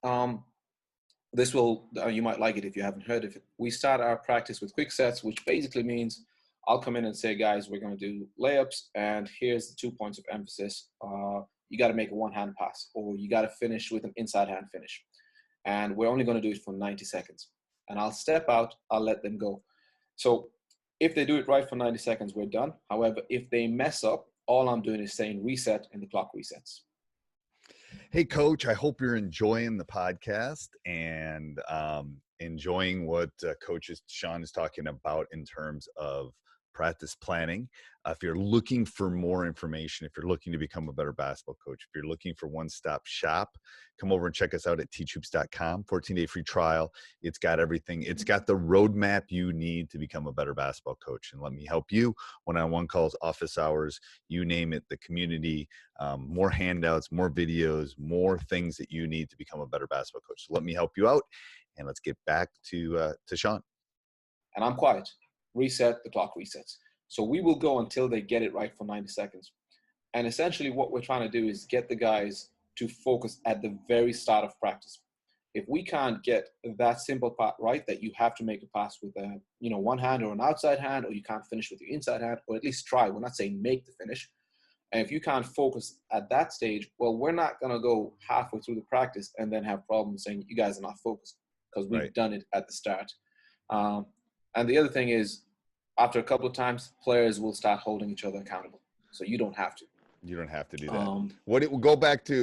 [SPEAKER 3] This will, you might like it if you haven't heard of it. We start our practice with quick sets, which basically means I'll come in and say, guys, we're going to do layups, and here's the 2 points of emphasis. You got to make a one-hand pass, or you got to finish with an inside-hand finish. And we're only going to do it for 90 seconds. And I'll step out, I'll let them go. So if they do it right for 90 seconds, we're done. However, if they mess up, all I'm doing is saying reset, and the clock resets.
[SPEAKER 2] Hey, Coach, I hope you're enjoying the podcast and enjoying what Coach Sean is talking about in terms of practice planning. If you're looking for more information, if you're looking to become a better basketball coach, if you're looking for one-stop shop, come over and check us out at teachhoops.com. 14-day free trial. It's got everything. It's got the roadmap you need to become a better basketball coach. And let me help you. One-on-one calls, office hours, you name it, the community, more handouts, more videos, more things that you need to become a better basketball coach. So let me help you out. And let's get back to Sean.
[SPEAKER 3] And I'm quiet. Reset, the clock resets. So we will go until they get it right for 90 seconds. And essentially what we're trying to do is get the guys to focus at the very start of practice. If we can't get that simple part right, that you have to make a pass with a, one hand or an outside hand, or you can't finish with your inside hand, or at least try. We're not saying make the finish. And if you can't focus at that stage, well, we're not going to go halfway through the practice and then have problems saying you guys are not focused, because we've done it at the start. And the other thing is, after a couple of times, players will start holding each other accountable. So you don't have to.
[SPEAKER 2] You don't have to do that.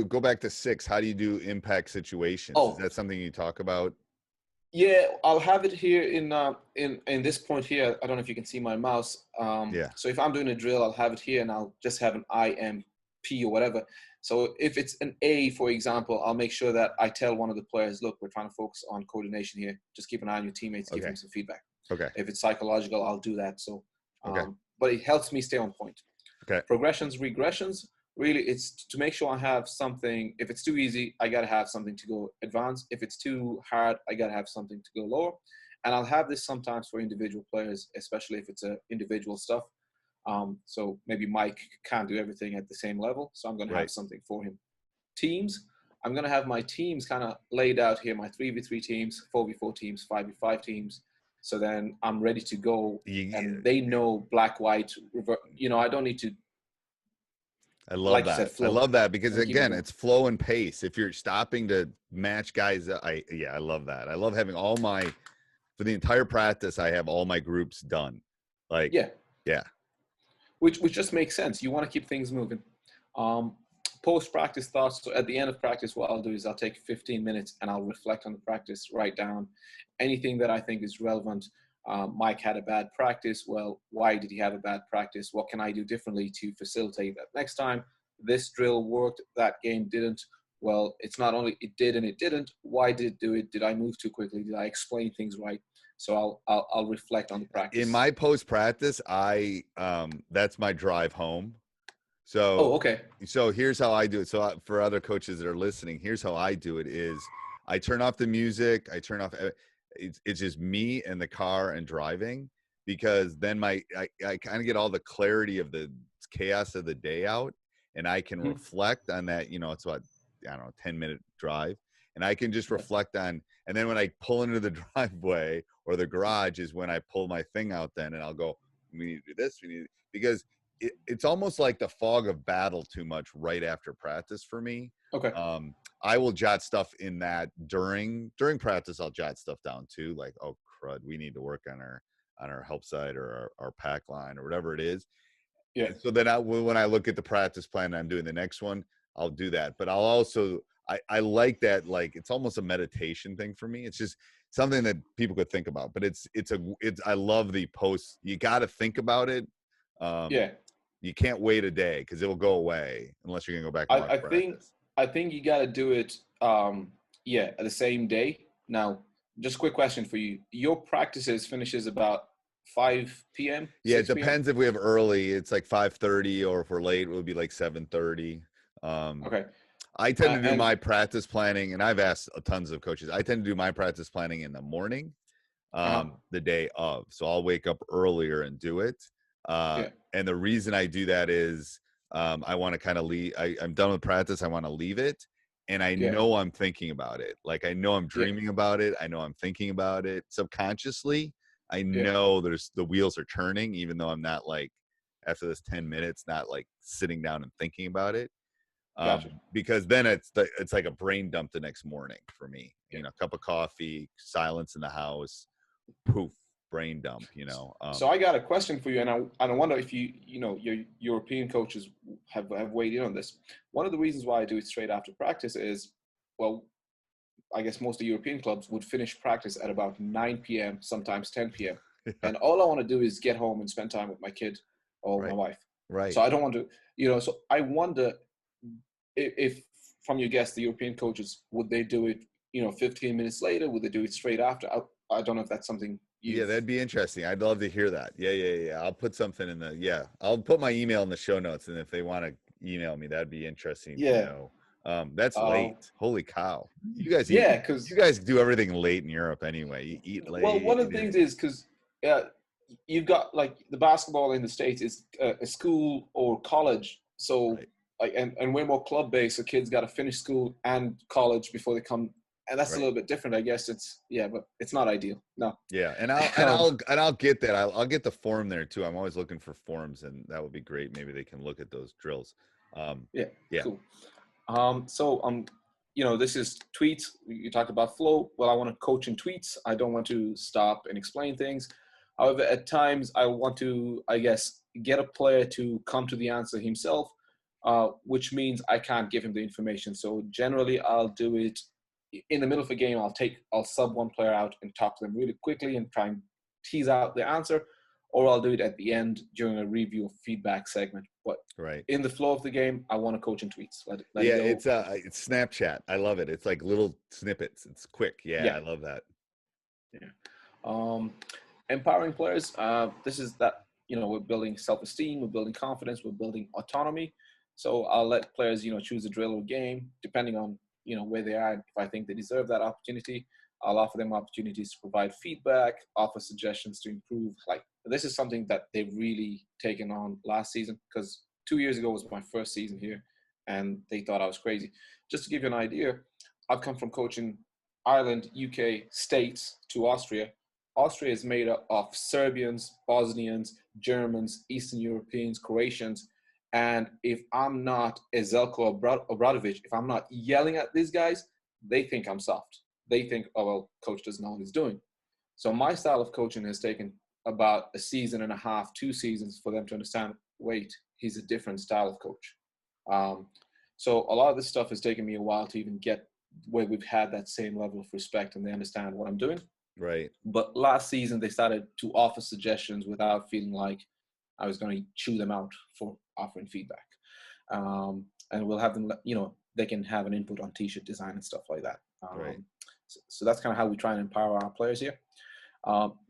[SPEAKER 2] Go back to 6. How do you do impact situations? Is that something you talk about?
[SPEAKER 3] Yeah, I'll have it here in this point here. I don't know if you can see my mouse. So if I'm doing a drill, I'll have it here, and I'll just have an IMP or whatever. So if it's an A, for example, I'll make sure that I tell one of the players, look, we're trying to focus on coordination here. Just keep an eye on your teammates, give them some feedback.
[SPEAKER 2] Okay.
[SPEAKER 3] If it's psychological, I'll do that. So, but it helps me stay on point.
[SPEAKER 2] Okay.
[SPEAKER 3] Progressions, regressions, really it's to make sure I have something. If it's too easy, I got to have something to go advanced. If it's too hard, I got to have something to go lower. And I'll have this sometimes for individual players, especially if it's individual stuff. So maybe Mike can't do everything at the same level. So I'm going to have something for him. Teams, I'm going to have my teams kind of laid out here, my 3v3 teams, 4v4 teams, 5v5 teams. So then I'm ready to go, and they know black, white, I don't need to.
[SPEAKER 2] I love that. I love that because, again, it's flow and pace. If you're stopping to match guys, I love that. I love having for the entire practice, I have all my groups done.
[SPEAKER 3] Which just makes sense. You want to keep things moving. Post-practice thoughts. So at the end of practice, what I'll do is I'll take 15 minutes and I'll reflect on the practice, write down anything that I think is relevant. Mike had a bad practice. Well, why did he have a bad practice? What can I do differently to facilitate that next time? This drill worked, that game didn't. Well, it's not only it did and it didn't. Why did it do it? Did I move too quickly? Did I explain things right? So I'll reflect on the practice.
[SPEAKER 2] In my post-practice, that's my drive home. So, So here's how I do it. So for other coaches that are listening, here's how I do it is I turn off the music. I turn off, it's just me and the car and driving, because then I kind of get all the clarity of the chaos of the day out, and I can reflect on that. It's about, 10-minute drive, and I can just reflect on, and then when I pull into the driveway or the garage is when I pull my thing out then, and I'll go, we need to do this. Because it's almost like the fog of battle too much right after practice for me.
[SPEAKER 3] Okay.
[SPEAKER 2] I will jot stuff in that during practice. I'll jot stuff down too, like, oh crud, we need to work on our help side or our pack line or whatever it is. Yeah. And so then when I look at the practice plan and I'm doing the next one, I'll do that. But I I like that. Like, it's almost a meditation thing for me. It's just something that people could think about, but I love the post. You got to think about it.
[SPEAKER 3] Yeah.
[SPEAKER 2] You can't wait a day because it will go away unless you're going to go back and watch
[SPEAKER 3] I think
[SPEAKER 2] practice.
[SPEAKER 3] I think you got to do it. Yeah, the same day. Now, just a quick question for you. Your practices finishes about 5 p.m.,
[SPEAKER 2] Yeah, it
[SPEAKER 3] 6 p.m.
[SPEAKER 2] depends if we have early. It's like 5:30, or if we're late, it would be like 7:30.
[SPEAKER 3] Okay.
[SPEAKER 2] I tend to do
[SPEAKER 3] And
[SPEAKER 2] my practice planning, and I've asked tons of coaches. I tend to do my practice planning in the morning,
[SPEAKER 3] uh-huh.
[SPEAKER 2] the day of. So I'll wake up earlier and do it.
[SPEAKER 3] Yeah.
[SPEAKER 2] And the reason I do that is I want to kind of leave. I'm done with practice. I want to leave it. And I
[SPEAKER 3] Yeah.
[SPEAKER 2] know I'm thinking about it. Like, I know I'm
[SPEAKER 3] Yeah.
[SPEAKER 2] dreaming about it. I know I'm thinking about it subconsciously. I
[SPEAKER 3] Yeah.
[SPEAKER 2] know the wheels are turning, even though I'm not, like, after this 10 minutes, not like sitting down and thinking about it.
[SPEAKER 3] Gotcha.
[SPEAKER 2] Because then it's like a brain dump the next morning for me.
[SPEAKER 3] Yeah.
[SPEAKER 2] You know, cup of coffee, silence in the house, poof, brain dump. You know.
[SPEAKER 3] So I got a question for you, and I wonder if your European coaches have weighed in on this. One of the reasons why I do it straight after practice is, well, I guess most of the European clubs would finish practice at about 9 p.m., sometimes 10 p.m. And all I want to do is get home and spend time with my kid or my
[SPEAKER 2] Right.
[SPEAKER 3] wife.
[SPEAKER 2] Right.
[SPEAKER 3] So I don't want to, so I wonder if from your guests, the European coaches, would they do it, 15 minutes later? Would they do it straight after? I don't know if that's something
[SPEAKER 2] Yeah, that'd be interesting. I'd love to hear that. Yeah. I'll put something I'll put my email in the show notes, and if they want to email me, that'd be interesting to
[SPEAKER 3] Yeah.
[SPEAKER 2] know. That's
[SPEAKER 3] Um,
[SPEAKER 2] late. Holy cow.
[SPEAKER 3] yeah,
[SPEAKER 2] You
[SPEAKER 3] because,
[SPEAKER 2] guys do everything late in Europe anyway. You eat
[SPEAKER 3] well,
[SPEAKER 2] late.
[SPEAKER 3] one of the things is because you've got like the basketball in the States is a school or college. So
[SPEAKER 2] Right.
[SPEAKER 3] like, and we're more club based. So kids got to finish school and college before they come. And that's a
[SPEAKER 2] Right.
[SPEAKER 3] little bit different, I guess. But it's not ideal. No.
[SPEAKER 2] Yeah, and
[SPEAKER 3] Um,
[SPEAKER 2] I'll get that. I'll get the form there too. I'm always looking for forms, and that would be great. Maybe they can look at those drills.
[SPEAKER 3] yeah,
[SPEAKER 2] Yeah.
[SPEAKER 3] cool. This is tweets. You talked about flow. Well, I want to coach in tweets. I don't want to stop and explain things. However, at times I want to, I guess, get a player to come to the answer himself, which means I can't give him the information. So generally, I'll do it in the middle of a game. I'll sub one player out and talk to them really quickly and try and tease out the answer, or I'll do it at the end during a review of feedback segment. But
[SPEAKER 2] Right.
[SPEAKER 3] in the flow of the game, I want to coach in tweets. Let
[SPEAKER 2] Yeah,
[SPEAKER 3] it go.
[SPEAKER 2] it's Snapchat. I love it. It's like little snippets. It's quick. Yeah,
[SPEAKER 3] Yeah.
[SPEAKER 2] I love that.
[SPEAKER 3] Yeah. Empowering players. This is that, we're building self-esteem, we're building confidence, we're building autonomy. So I'll let players, choose a drill or game depending on, where they are. If I think they deserve that opportunity, I'll offer them opportunities to provide feedback, offer suggestions to improve. Like, this is something that they've really taken on last season, because 2 years ago was my first season here and they thought I was crazy. Just to give you an idea, I've come from coaching Ireland, UK, States to Austria. Austria is made up of Serbians, Bosnians, Germans, Eastern Europeans, Croatians. And if I'm not Ezelko Obradovic, if I'm not yelling at these guys, they think I'm soft. They think, oh, well, coach doesn't know what he's doing. So my style of coaching has taken about a season and a half, 2 seasons for them to understand, wait, he's a different style of coach. So a lot of this stuff has taken me a while to even get where we've had that same level of respect and they understand what I'm doing.
[SPEAKER 2] Right.
[SPEAKER 3] But last season, they started to offer suggestions without feeling like I was going to chew them out for offering feedback. And we'll have them, they can have an input on t-shirt design and stuff like that.
[SPEAKER 2] Right.
[SPEAKER 3] So that's kind of how we try and empower our players here.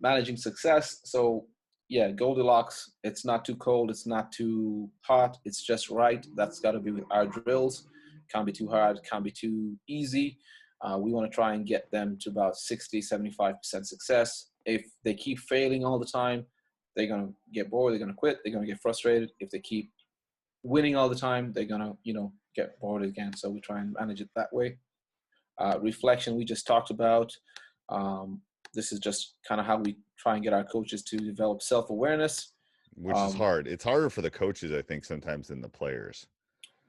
[SPEAKER 3] Managing success. So yeah, Goldilocks, it's not too cold, it's not too hot, it's just right. That's got to be with our drills. Can't be too hard, can't be too easy. We want to try and get them to about 60-75% success. If they keep failing all the time, they're going to get bored, they're going to quit, they're going to get frustrated. If they keep winning all the time, they're going to, get bored again. So we try and manage it that way. Reflection, we just talked about. This is just kind of how we try and get our coaches to develop self-awareness.
[SPEAKER 2] Which is hard. It's harder for the coaches, I think, sometimes than the players.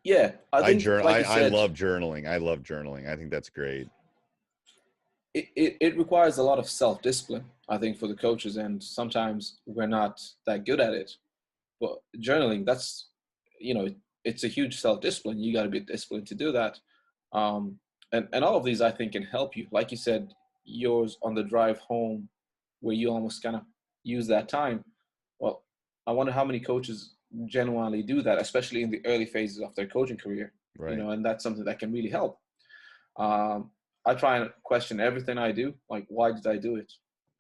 [SPEAKER 3] Yeah, I think, like you said,
[SPEAKER 2] I love journaling. I think that's great.
[SPEAKER 3] It requires a lot of self-discipline, I think, for the coaches, and sometimes we're not that good at it. But journaling, that's, it's a huge self-discipline. You got to be disciplined to do that. And all of these I think can help you. Like you said, yours on the drive home, where you almost kind of use that time. Well, I wonder how many coaches genuinely do that, especially in the early phases of their coaching career.
[SPEAKER 2] Right.
[SPEAKER 3] And that's something that can really help. Um, I try and question everything I do. Like, why did I do it?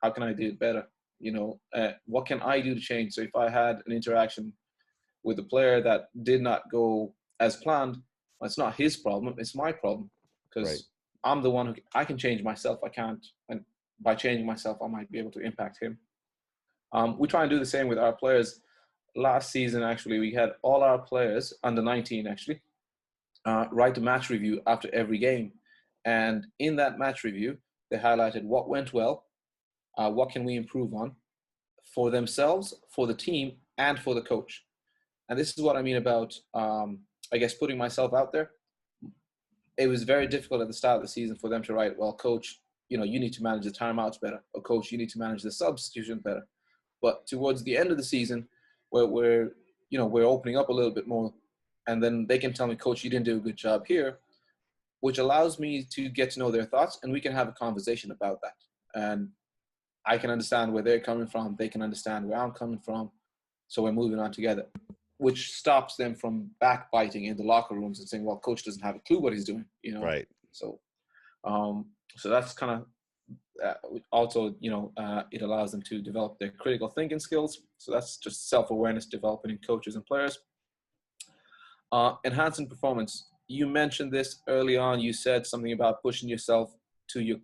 [SPEAKER 3] How can I do it better? What can I do to change? So if I had an interaction with a player that did not go as planned, well, it's not his problem. It's my problem, because
[SPEAKER 2] Right.
[SPEAKER 3] I'm the one I can change myself. I can't, and by changing myself, I might be able to impact him. We try and do the same with our players. Last season, actually, we had all our players under 19 actually write a match review after every game, and in that match review, they highlighted what went well, what can we improve on for themselves, for the team, and for the coach. And this is what I mean about, I guess, putting myself out there. It was very difficult at the start of the season for them to write, well, coach, you need to manage the timeouts better. Or coach, you need to manage the substitution better. But towards the end of the season, where we're opening up a little bit more, and then they can tell me, coach, you didn't do a good job here, which allows me to get to know their thoughts, and we can have a conversation about that. And I can understand where they're coming from. They can understand where I'm coming from. So we're moving on together, which stops them from backbiting in the locker rooms and saying, well, coach doesn't have a clue what he's doing,
[SPEAKER 2] Right.
[SPEAKER 3] So, so that's kind of also, it allows them to develop their critical thinking skills. So that's just self-awareness developing in coaches and players. Enhancing performance. You mentioned this early on. You said something about pushing yourself to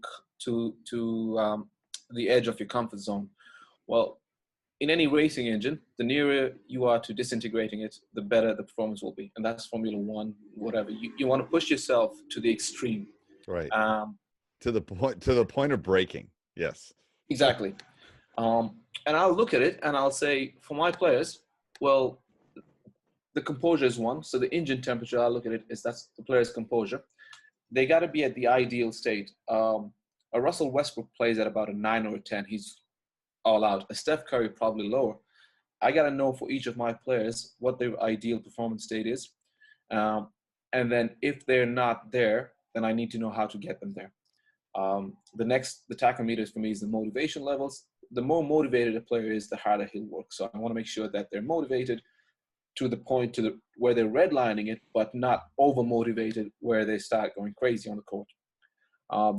[SPEAKER 3] the edge of your comfort zone. Well, in any racing engine, the nearer you are to disintegrating it, the better the performance will be. And that's Formula One, whatever. You want to push yourself to the extreme.
[SPEAKER 2] Right. To the point of breaking. Yes.
[SPEAKER 3] Exactly. And I'll look at it and I'll say, for my players, well, the composure is one. So the engine temperature, I'll look at it, that's the player's composure. They got to be at the ideal state. A Russell Westbrook plays at about a 9 or a 10. He's all out. A Steph Curry probably lower. I got to know for each of my players what their ideal performance state is. And then if they're not there, then I need to know how to get them there. The tachometers for me is the motivation levels. The more motivated a player is, the harder he'll work. So I want to make sure that they're motivated to the point where they're redlining it, but not over motivated where they start going crazy on the court.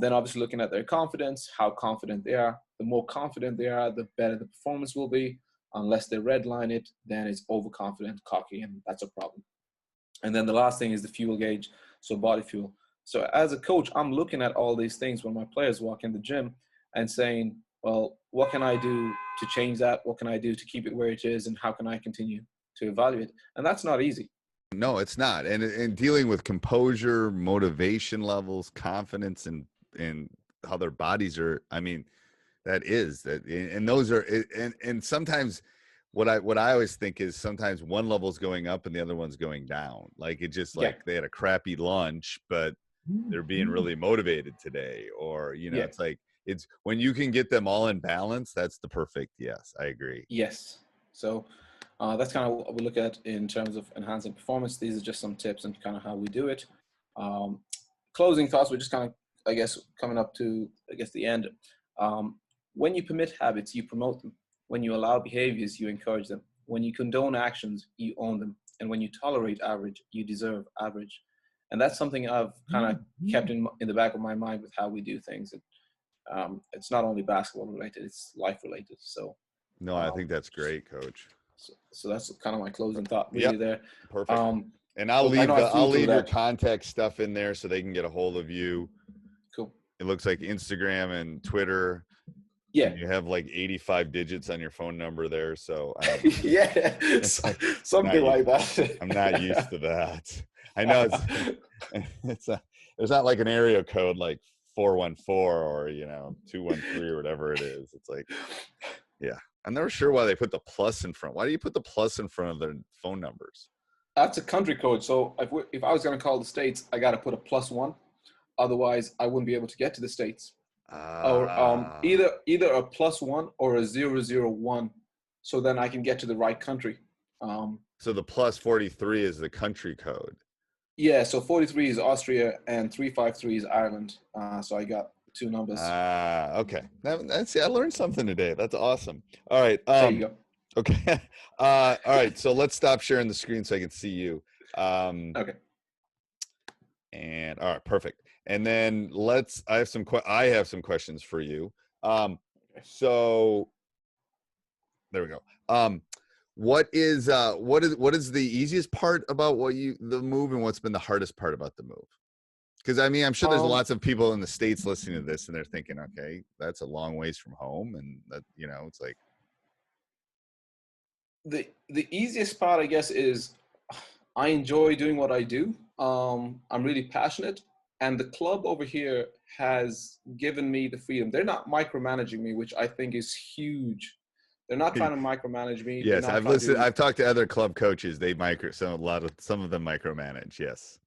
[SPEAKER 3] Then obviously looking at their confidence, how confident they are. The more confident they are, the better the performance will be. Unless they redline it, then it's overconfident, cocky, and that's a problem. And then the last thing is the fuel gauge, so body fuel. So as a coach, I'm looking at all these things when my players walk in the gym and saying, well, what can I do to change that? What can I do to keep it where it is? And how can I continue to evaluate? And that's not easy.
[SPEAKER 2] No, it's not. And dealing with composure, motivation levels, confidence, and how their bodies are, I mean, and those are, and sometimes what I always think is sometimes one level's going up and the other one's going down. Like it just like they had a crappy lunch, but they're being really motivated today. Or, it's like, it's when you can get them all in balance, that's the perfect. Yes, I agree.
[SPEAKER 3] Yes. So that's kind of what we look at in terms of enhancing performance. These are just some tips and kind of how we do it. Closing thoughts, we're just kind of, I guess, coming up to, the end. When you permit habits, you promote them. When you allow behaviors, you encourage them. When you condone actions, you own them. And when you tolerate average, you deserve average. And that's something I've kind of kept in the back of my mind with how we do things. It's not only basketball related, it's life related. So,
[SPEAKER 2] no, I think that's great, Coach.
[SPEAKER 3] So that's kind of my closing thought really there.
[SPEAKER 2] Perfect. And I'll leave your
[SPEAKER 3] that.
[SPEAKER 2] contact stuff in there so they can get a hold of you.
[SPEAKER 3] Cool.
[SPEAKER 2] It looks like Instagram and Twitter.
[SPEAKER 3] Yeah.
[SPEAKER 2] And you have like 85 digits on your phone number there. So
[SPEAKER 3] yeah, something like that.
[SPEAKER 2] I'm not used to that. I know it's not like an area code like 414 or 213 or whatever it is. It's like, yeah, I'm never sure why they put the plus in front. Why do you put the plus in front of their phone numbers? That's
[SPEAKER 3] a country code. So if I was going to call the States, I got to put a +1. Otherwise, I wouldn't be able to get to the States. Or either a +1 or a 001. So then I can get to the right country.
[SPEAKER 2] So the +43 is the country code.
[SPEAKER 3] Yeah, so 43 is Austria and 353 is Ireland. So I got two numbers.
[SPEAKER 2] Okay. That's, I learned something today. That's awesome. All right.
[SPEAKER 3] There you go.
[SPEAKER 2] Okay. All right. So let's stop sharing the screen so I can see you.
[SPEAKER 3] Okay.
[SPEAKER 2] And all right, perfect. And then I have some questions for you. So there we go. What is the easiest part about the move, and what's been the hardest part about the move? Because I mean, I'm sure there's lots of people in the States listening to this, and they're thinking, okay, that's a long ways from home, and that, it's like
[SPEAKER 3] the easiest part, I guess, is I enjoy doing what I do. I'm really passionate, and the club over here has given me the freedom. They're not micromanaging me, which I think is huge. They're not trying to micromanage me.
[SPEAKER 2] Yes, I've listened. I've talked to other club coaches. They some of them micromanage. Yes.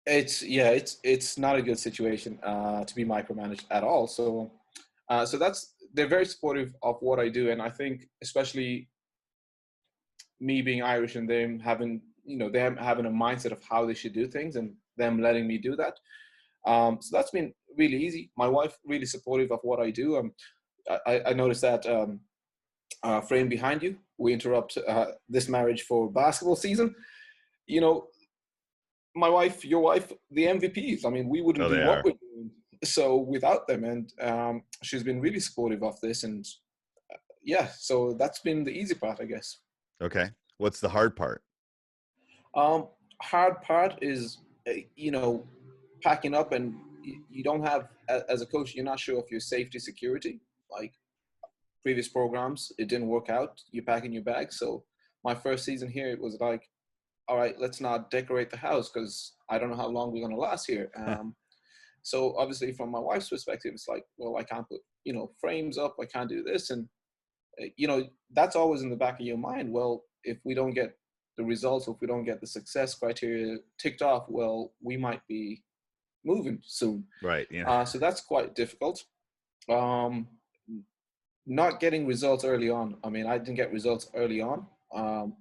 [SPEAKER 3] It's not a good situation to be micromanaged at all. So they're very supportive of what I do, and I think especially me being Irish and them having a mindset of how they should do things, and them letting me do that. So that's been really easy. My wife really supportive of what I do. I noticed that frame behind you. We interrupt this marriage for basketball season. You know, my wife, your wife, the MVPs. I mean, we wouldn't do what we're doing so without them, and she's been really supportive of this. And yeah, so that's been the easy part, I guess.
[SPEAKER 2] Okay, what's the hard part?
[SPEAKER 3] Hard part is packing up, and you don't have, as a coach, you're not sure of your safety security. Like previous programs, it didn't work out. You're packing your bags. So my first season here, it was like, all right, let's not decorate the house because I don't know how long we're going to last here. So obviously from my wife's perspective, it's like, well, I can't put, frames up. I can't do this. And, that's always in the back of your mind. Well, if we don't get the results, if we don't get the success criteria ticked off, well, we might be moving soon.
[SPEAKER 2] Right. Yeah.
[SPEAKER 3] So that's quite difficult. Not getting results early on. I mean, I didn't get results early on. And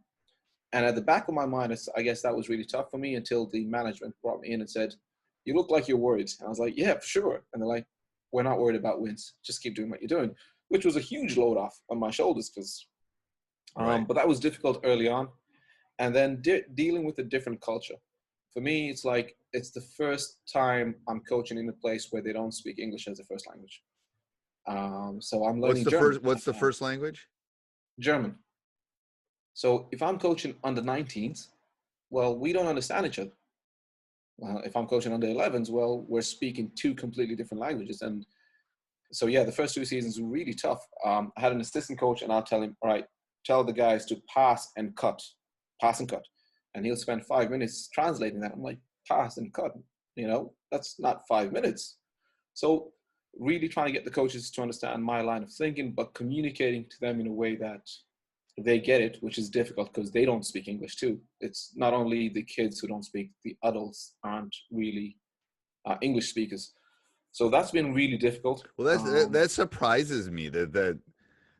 [SPEAKER 3] at the back of my mind, I guess that was really tough for me until the management brought me in and said, you look like you're worried. And I was like, yeah, for sure. And they're like, we're not worried about wins. Just keep doing what you're doing, which was a huge load off on my shoulders. But that was difficult early on. And then dealing with a different culture. For me, it's like, it's the first time I'm coaching in a place where they don't speak English as a first language. So I'm learning German.
[SPEAKER 2] What's the first language?
[SPEAKER 3] German. So if I'm coaching under 19s, well, we don't understand each other. If I'm coaching under 11s, well, we're speaking two completely different languages. And so, yeah, the first 2 seasons were really tough. I had an assistant coach, and I'll tell him, all right, tell the guys to pass and cut. And he'll spend 5 minutes translating that. I'm like, pass and cut, that's not 5 minutes. So really trying to get the coaches to understand my line of thinking, but communicating to them in a way that they get it, which is difficult because they don't speak English too. It's not only the kids who don't speak, the adults aren't really English speakers. So that's been really difficult.
[SPEAKER 2] Well, that surprises me that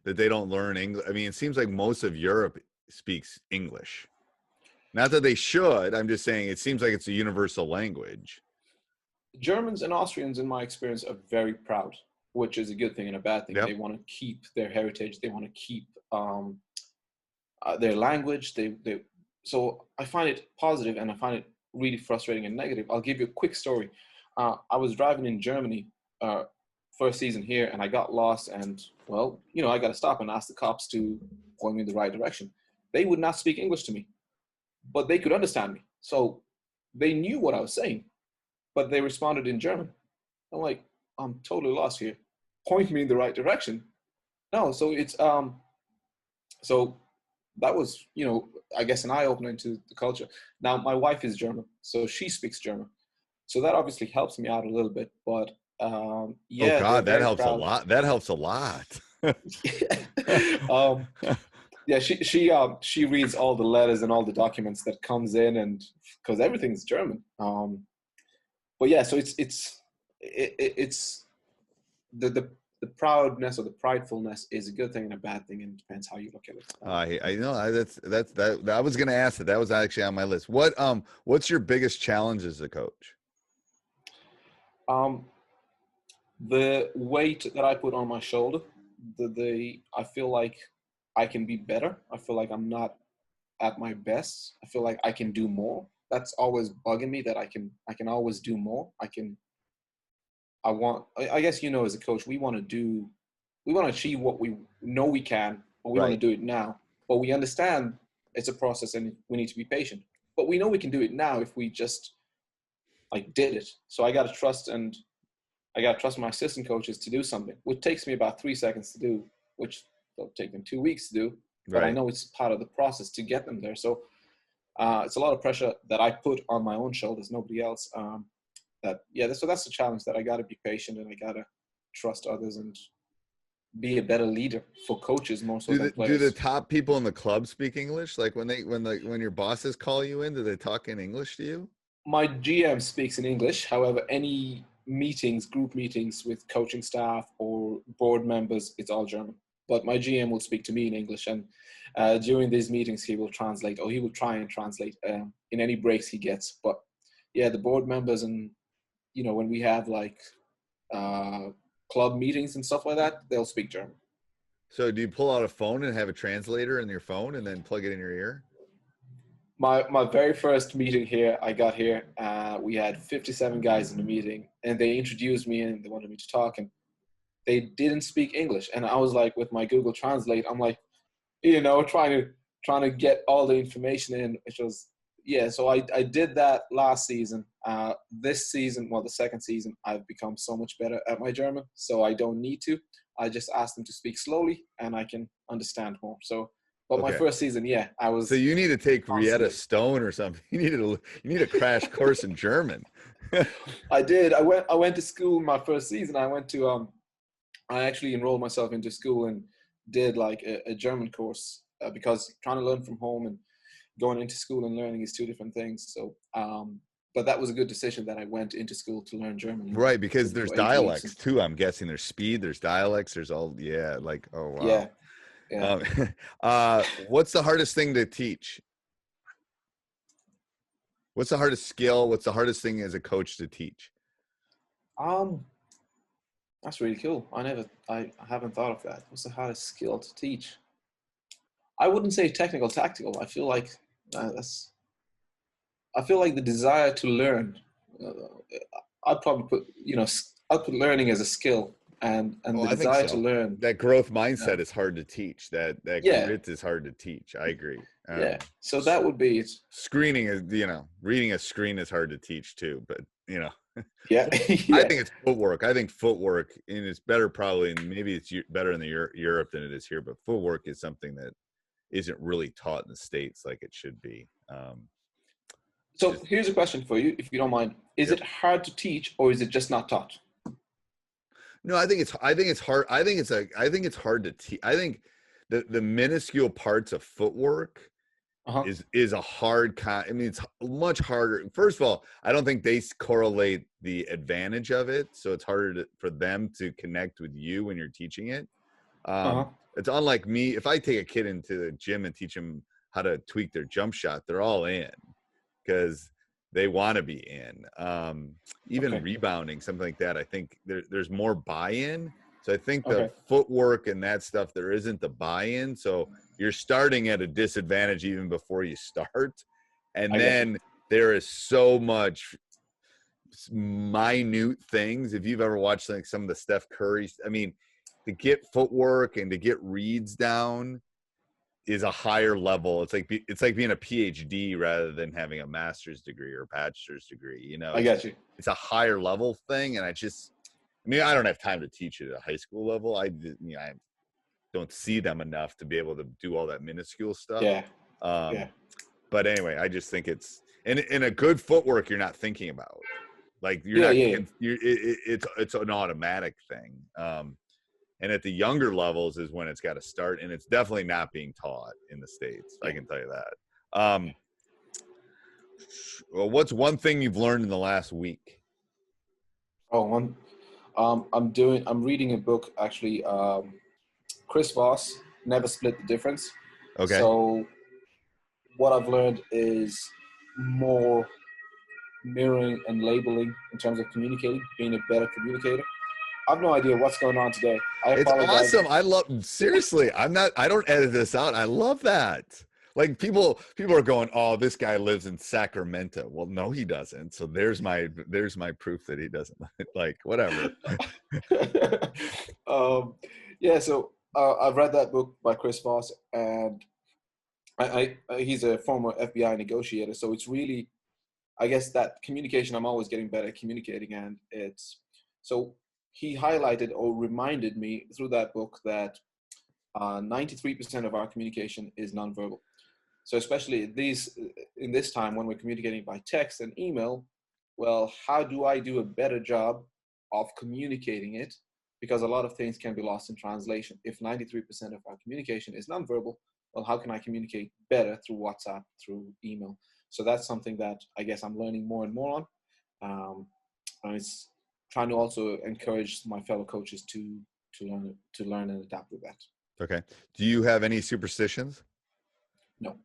[SPEAKER 2] they don't learn English. I mean, it seems like most of Europe speaks English. Not that they should. I'm just saying it seems like it's a universal language.
[SPEAKER 3] Germans and Austrians, in my experience, are very proud, which is a good thing and a bad thing. Yep. They want to keep their heritage. They want to keep their language. So I find it positive, and I find it really frustrating and negative. I'll give you a quick story. I was driving in Germany first season here, and I got lost, and I got to stop and ask the cops to point me in the right direction. They would not speak English to me, but they could understand me. So they knew what I was saying, but they responded in German. I'm like, I'm totally lost here. Point me in the right direction. No, so it's so that was, I guess an eye-opener into the culture. Now, my wife is German, so she speaks German. So that obviously helps me out a little bit, but yeah.
[SPEAKER 2] Oh God, that helps a lot. That helps a lot.
[SPEAKER 3] Yeah, she reads all the letters and all the documents that comes in, and because everything's German. But yeah, so it's the the proudness or the pridefulness is a good thing and a bad thing, and it depends how you look at it.
[SPEAKER 2] I know that I was going to ask that. That was actually on my list. What's your biggest challenge as a coach?
[SPEAKER 3] The weight that I put on my shoulder, I feel like I can be better. I feel like I'm not at my best. I feel like I can do more. That's always bugging me, that I can always do more. I guess, as a coach, we want to achieve what we know we can, but we want to do it now. But we understand it's a process and we need to be patient. But we know we can do it now if we just did it. So I got to trust my assistant coaches to do something, which takes me about 3 seconds to do, which will take them 2 weeks to do. But I know it's part of the process to get them there. So it's a lot of pressure that I put on my own shoulders, nobody else. So that's the challenge, that I got to be patient and I got to trust others and be a better leader for coaches more so than players.
[SPEAKER 2] Do the top people in the club speak English? Like when your bosses call you in, do they talk in English to you?
[SPEAKER 3] My GM speaks in English. However, any group meetings with coaching staff or board members, it's all German. But my GM will speak to me in English, and during these meetings, he will translate, or he will try and translate in any breaks he gets. But yeah, the board members and, when we have club meetings and stuff like that, they'll speak German.
[SPEAKER 2] So do you pull out a phone and have a translator in your phone and then plug it in your ear?
[SPEAKER 3] My very first meeting here, I got here, we had 57 guys in the meeting, and they introduced me and they wanted me to talk, and they didn't speak English. And I was like, with my Google Translate, I'm like, trying to get all the information in, which was, so I did that last season. This season, the second season, I've become so much better at my German, so I don't need to. I just ask them to speak slowly and I can understand more. But my first season, I was.
[SPEAKER 2] So you need to take Rietta Stone or something. You need a crash course in German.
[SPEAKER 3] I did. I went to school my first season. I actually enrolled myself into school and did a German course because trying to learn from home and going into school and learning is two different things. So, but that was a good decision that I went into school to learn German.
[SPEAKER 2] Right, because there's dialects too. I'm guessing there's speed, there's dialects, there's all. Yeah, oh wow.
[SPEAKER 3] Yeah.
[SPEAKER 2] What's the hardest thing to teach? What's the hardest skill? What's the hardest thing as a coach to teach?
[SPEAKER 3] That's really cool. I haven't thought of that. What's the hardest skill to teach? I wouldn't say technical, tactical. I feel like the desire to learn. I'd probably put learning as a skill. And the desire to learn.
[SPEAKER 2] That growth mindset is hard to teach. That grit is hard to teach. I agree.
[SPEAKER 3] So that would be it.
[SPEAKER 2] Screening is, reading a screen is hard to teach too. But
[SPEAKER 3] yeah.
[SPEAKER 2] I think it's footwork. I think footwork, and it's better probably, and maybe it's better in Europe than it is here. But footwork is something that isn't really taught in the States like it should be.
[SPEAKER 3] So here's a question for you, if you don't mind. Is it hard to teach, or is it just not taught?
[SPEAKER 2] No, I think it's hard. I think it's hard to teach. I think the minuscule parts of footwork is a hard it's much harder. First of all, I don't think they correlate the advantage of it, so it's harder for them to connect with you when you're teaching it. It's unlike me. If I take a kid into the gym and teach them how to tweak their jump shot, they're all in because they want to be in. Even rebounding, something like that, I think there's more buy-in. So I think the footwork and that stuff, there isn't the buy-in. So you're starting at a disadvantage even before you start. And then there is so much minute things. If you've ever watched some of the Steph Curry, to get footwork and to get reads down is a higher level. It's like being a PhD rather than having a master's degree or a bachelor's degree.
[SPEAKER 3] I got you.
[SPEAKER 2] It's a higher level thing, and I don't have time to teach it at a high school level. I don't see them enough to be able to do all that minuscule stuff. But anyway, I just think it's in a good footwork you're not thinking about. Like it's an automatic thing. And at the younger levels is when it's got to start, and it's definitely not being taught in the States. I can tell you that. Well, what's one thing you've learned in the last week?
[SPEAKER 3] I'm reading a book actually. Chris Voss, Never Split the Difference.
[SPEAKER 2] Okay.
[SPEAKER 3] So what I've learned is more mirroring and labeling in terms of communicating, being a better communicator. I have no idea what's going on today. I
[SPEAKER 2] It's
[SPEAKER 3] apologize.
[SPEAKER 2] awesome. Seriously, I don't edit this out. I love that. Like people are going, oh, this guy lives in Sacramento. Well, no, he doesn't. So there's my proof that he doesn't. Like, whatever.
[SPEAKER 3] Yeah, so I've read that book by Chris Voss, and he's a former FBI negotiator. So it's really, I guess, that communication. I'm always getting better at communicating, and it's so he highlighted or reminded me through that book that 93% of our communication is nonverbal. So especially in this time when we're communicating by text and email, well, how do I do a better job of communicating it? Because a lot of things can be lost in translation. If 93% of our communication is nonverbal, well, how can I communicate better through WhatsApp, through email? So that's something that I guess I'm learning more and more on. And it's trying to also encourage my fellow coaches to learn and adapt with that.
[SPEAKER 2] Okay. Do you have any superstitions?
[SPEAKER 3] No.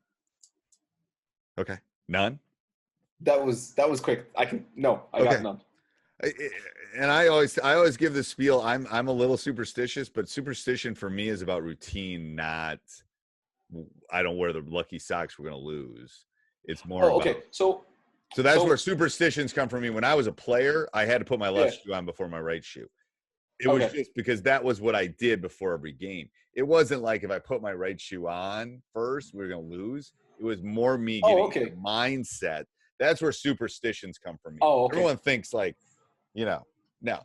[SPEAKER 2] Okay. None?
[SPEAKER 3] That was quick. I got none.
[SPEAKER 2] And I always give the spiel. I'm a little superstitious, but superstition for me is about routine, not I don't wear the lucky socks, we're gonna lose. It's more about,
[SPEAKER 3] okay. So
[SPEAKER 2] that's where superstitions come from me. When I was a player, I had to put my left shoe on before my right shoe. It was just because that was what I did before every game. It wasn't like if I put my right shoe on first, we were going to lose. It was more me getting the mindset. That's where superstitions come from me. Everyone thinks like, now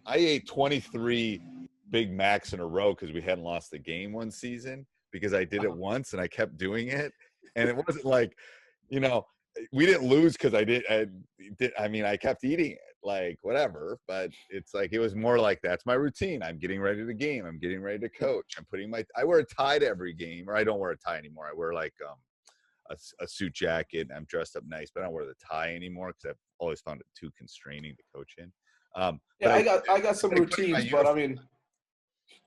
[SPEAKER 2] I ate 23 Big Macs in a row because we hadn't lost the game one season because I did it once and I kept doing it. And it wasn't like, we didn't lose because I kept eating it, like whatever, but it's like, it was more like, that's my routine. I'm getting ready to game. I'm getting ready to coach. I wear a tie to every game, or I don't wear a tie anymore. I wear like a suit jacket. I'm dressed up nice, but I don't wear the tie anymore because I've always found it too constraining to coach in.
[SPEAKER 3] I got some routines, but I mean,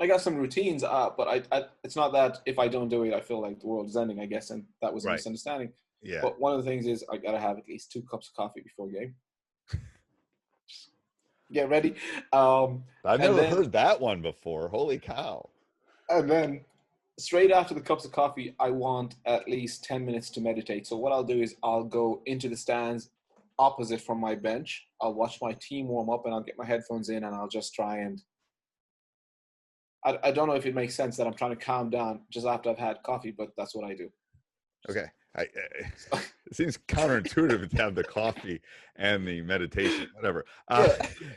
[SPEAKER 3] I got some routines, but I it's not that if I don't do it, I feel like the world is ending, I guess, and that was a misunderstanding.
[SPEAKER 2] Yeah.
[SPEAKER 3] But one of the things is I gotta have at least 2 cups of coffee before game. Get ready.
[SPEAKER 2] I've never heard that one before. Holy cow.
[SPEAKER 3] And then straight after the cups of coffee, I want at least 10 minutes to meditate. So what I'll do is I'll go into the stands opposite from my bench. I'll watch my team warm up and I'll get my headphones in and I'll just try and I don't know if it makes sense that I'm trying to calm down just after I've had coffee, but that's what I do.
[SPEAKER 2] Okay. It seems counterintuitive to have the coffee and the meditation, whatever.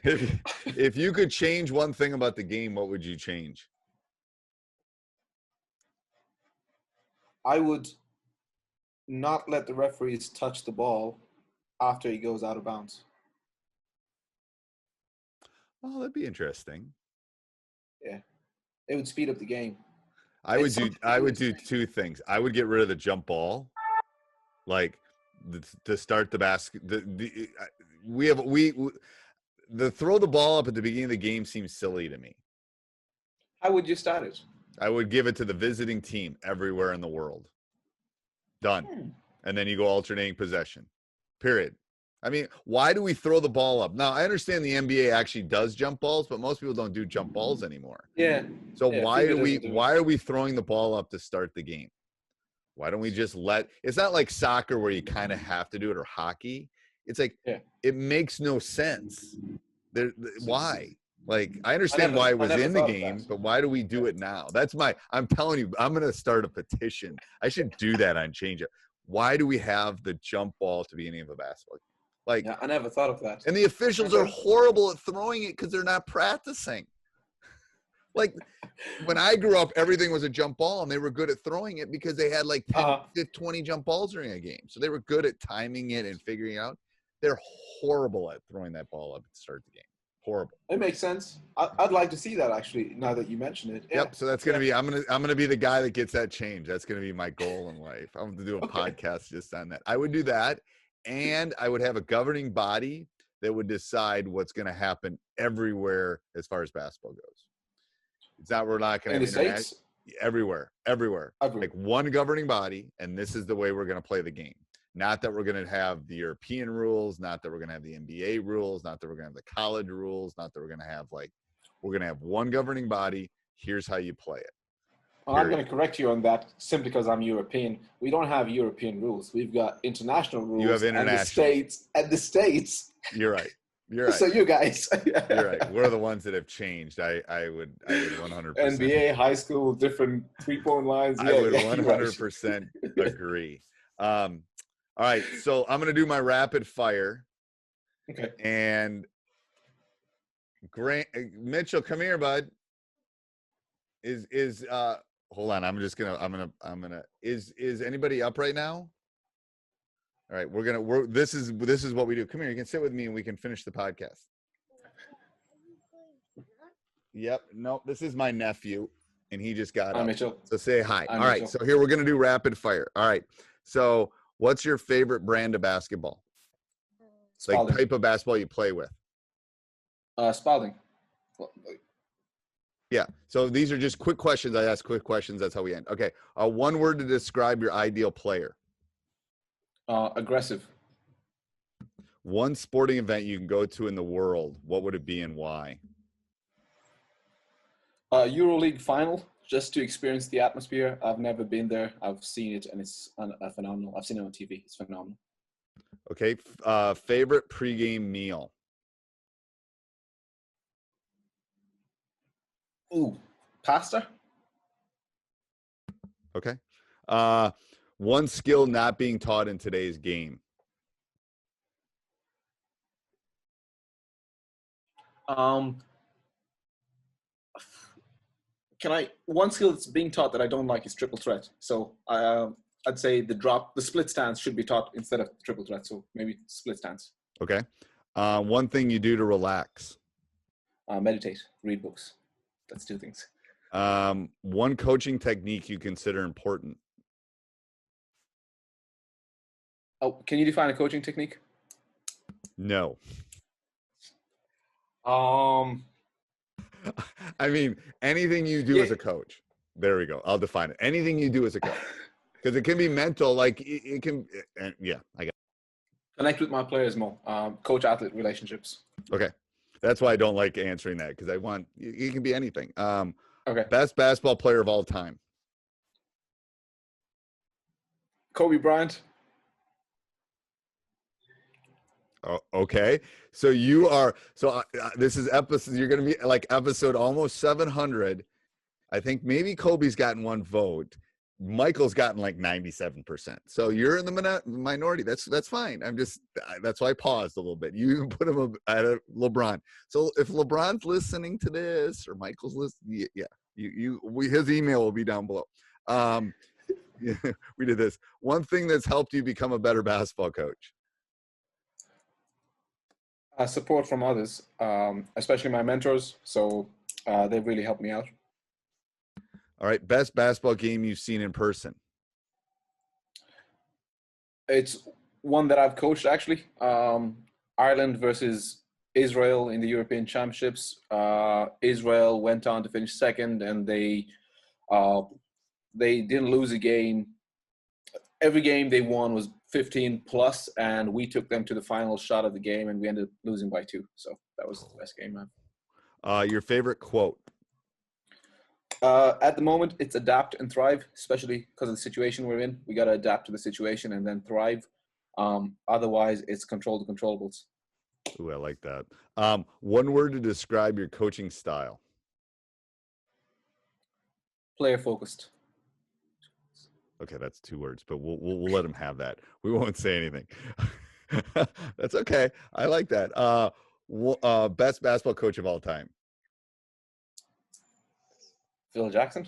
[SPEAKER 2] If you could change one thing about the game, what would you change?
[SPEAKER 3] I would not let the referees touch the ball after he goes out of bounds.
[SPEAKER 2] Oh, that'd be interesting.
[SPEAKER 3] Yeah. It would speed up the game.
[SPEAKER 2] I would do 2 things. I would get rid of the jump ball, like to start the basket. The throw the ball up at the beginning of the game seems silly to me.
[SPEAKER 3] How would you start it?
[SPEAKER 2] I would give it to the visiting team everywhere in the world. Done. And then you go alternating possession. Period. I mean, why do we throw the ball up? Now, I understand the NBA actually does jump balls, but most people don't do jump balls anymore.
[SPEAKER 3] Yeah.
[SPEAKER 2] So why are we throwing the ball up to start the game? Why don't we just it's not like soccer where you kind of have to do it, or hockey. It's like, it makes no sense. Why? Like, I understand why it was in the game, but why do we do it now? I'm telling you, I'm going to start a petition. I should do that on Change It. Why do we have the jump ball at the beginning of a basketball game? Like,
[SPEAKER 3] yeah, I never thought of that.
[SPEAKER 2] And the officials are horrible at throwing it because they're not practicing. Like, when I grew up, everything was a jump ball, and they were good at throwing it because they had like 20 jump balls during a game. So they were good at timing it and figuring it out. They're horrible at throwing that ball up to start the game. Horrible.
[SPEAKER 3] It makes sense. I'd like to see that, actually, now that you mention it.
[SPEAKER 2] Yeah. Yep. So that's gonna be I'm gonna be the guy that gets that change. That's gonna be my goal in life. I'm gonna do a podcast just on that. I would do that, and I would have a governing body that would decide what's going to happen everywhere as far as basketball goes. It's not, we're not going to
[SPEAKER 3] In
[SPEAKER 2] have
[SPEAKER 3] the States?
[SPEAKER 2] everywhere.
[SPEAKER 3] Everywhere.
[SPEAKER 2] Like one governing body, and this is the way we're going to play the game. Not that we're going to have the European rules, not that we're going to have the NBA rules, not that we're going to have the college rules, not that we're going to have we're going to have one governing body. Here's how you play it.
[SPEAKER 3] Well, I'm going to correct you on that simply because I'm European. We don't have European rules. We've got international rules.
[SPEAKER 2] You have international.
[SPEAKER 3] And the states.
[SPEAKER 2] You're right. You're right.
[SPEAKER 3] So you guys.
[SPEAKER 2] You're right. We're the ones that have changed. I would 100%.
[SPEAKER 3] NBA, high school, different 3-point lines.
[SPEAKER 2] I would 100% agree. All right. So I'm going to do my rapid fire.
[SPEAKER 3] Okay.
[SPEAKER 2] And Grant Mitchell, come here, bud. Hold on. Is anybody up right now? All right. This is what we do. Come here. You can sit with me and we can finish the podcast. Yep. No, this is my nephew and he just got up.
[SPEAKER 3] Mitchell.
[SPEAKER 2] So say hi.
[SPEAKER 3] I'm
[SPEAKER 2] All right.
[SPEAKER 3] Mitchell.
[SPEAKER 2] So here we're going to do rapid fire. All right. So what's your favorite brand of basketball?
[SPEAKER 3] Spalding.
[SPEAKER 2] Like type of basketball you play with?
[SPEAKER 3] Spalding.
[SPEAKER 2] Yeah. So these are just quick questions. I ask quick questions. That's how we end. Okay. One word to describe your ideal player.
[SPEAKER 3] Aggressive.
[SPEAKER 2] One sporting event you can go to in the world. What would it be and why?
[SPEAKER 3] EuroLeague final, just to experience the atmosphere. I've never been there. I've seen it, and it's phenomenal. I've seen it on TV. It's phenomenal.
[SPEAKER 2] Okay. Favorite pregame meal.
[SPEAKER 3] Ooh, pasta.
[SPEAKER 2] Okay. One skill not being taught in today's game.
[SPEAKER 3] One skill that's being taught that I don't like is triple threat. So I'd say the split stance should be taught instead of triple threat. So maybe split stance.
[SPEAKER 2] Okay. One thing you do to relax.
[SPEAKER 3] Meditate, read books. That's 2 things.
[SPEAKER 2] One coaching technique you consider important.
[SPEAKER 3] Oh, can you define a coaching technique?
[SPEAKER 2] No.
[SPEAKER 3] Um,
[SPEAKER 2] I mean, anything you do as a coach. There we go. I'll define it. Anything you do as a coach. Because it can be mental, like it can, yeah, I got it.
[SPEAKER 3] Connect with my players more. Coach-athlete relationships.
[SPEAKER 2] Okay. That's why I don't like answering that, because I want, it can be anything.
[SPEAKER 3] Okay.
[SPEAKER 2] Best basketball player of all time.
[SPEAKER 3] Kobe Bryant.
[SPEAKER 2] Oh, okay. So this is episode, you're going to be like episode almost 700. I think maybe Kobe's gotten 1 vote. Michael's gotten like 97%. So you're in the minority. That's fine. That's why I paused a little bit. You even put him at LeBron. So if LeBron's listening to this or Michael's listening, his email will be down below. We did this. One thing that's helped you become a better basketball coach.
[SPEAKER 3] Support from others, especially my mentors. So they've really helped me out.
[SPEAKER 2] All right. Best basketball game you've seen in person.
[SPEAKER 3] It's one that I've coached, actually. Ireland versus Israel in the European Championships. Israel went on to finish second, and they didn't lose a game. Every game they won was 15 plus, and we took them to the final shot of the game, and we ended up losing by 2. So that was the best game, man.
[SPEAKER 2] Your favorite quote?
[SPEAKER 3] At the moment, it's adapt and thrive, especially because of the situation we're in. We got to adapt to the situation and then thrive. Otherwise, it's control the controllables.
[SPEAKER 2] Ooh, I like that. One word to describe your coaching style.
[SPEAKER 3] Player focused.
[SPEAKER 2] Okay, that's 2 words, but we'll let him have that. We won't say anything. That's okay. I like that. Best basketball coach of all time.
[SPEAKER 3] Phil Jackson.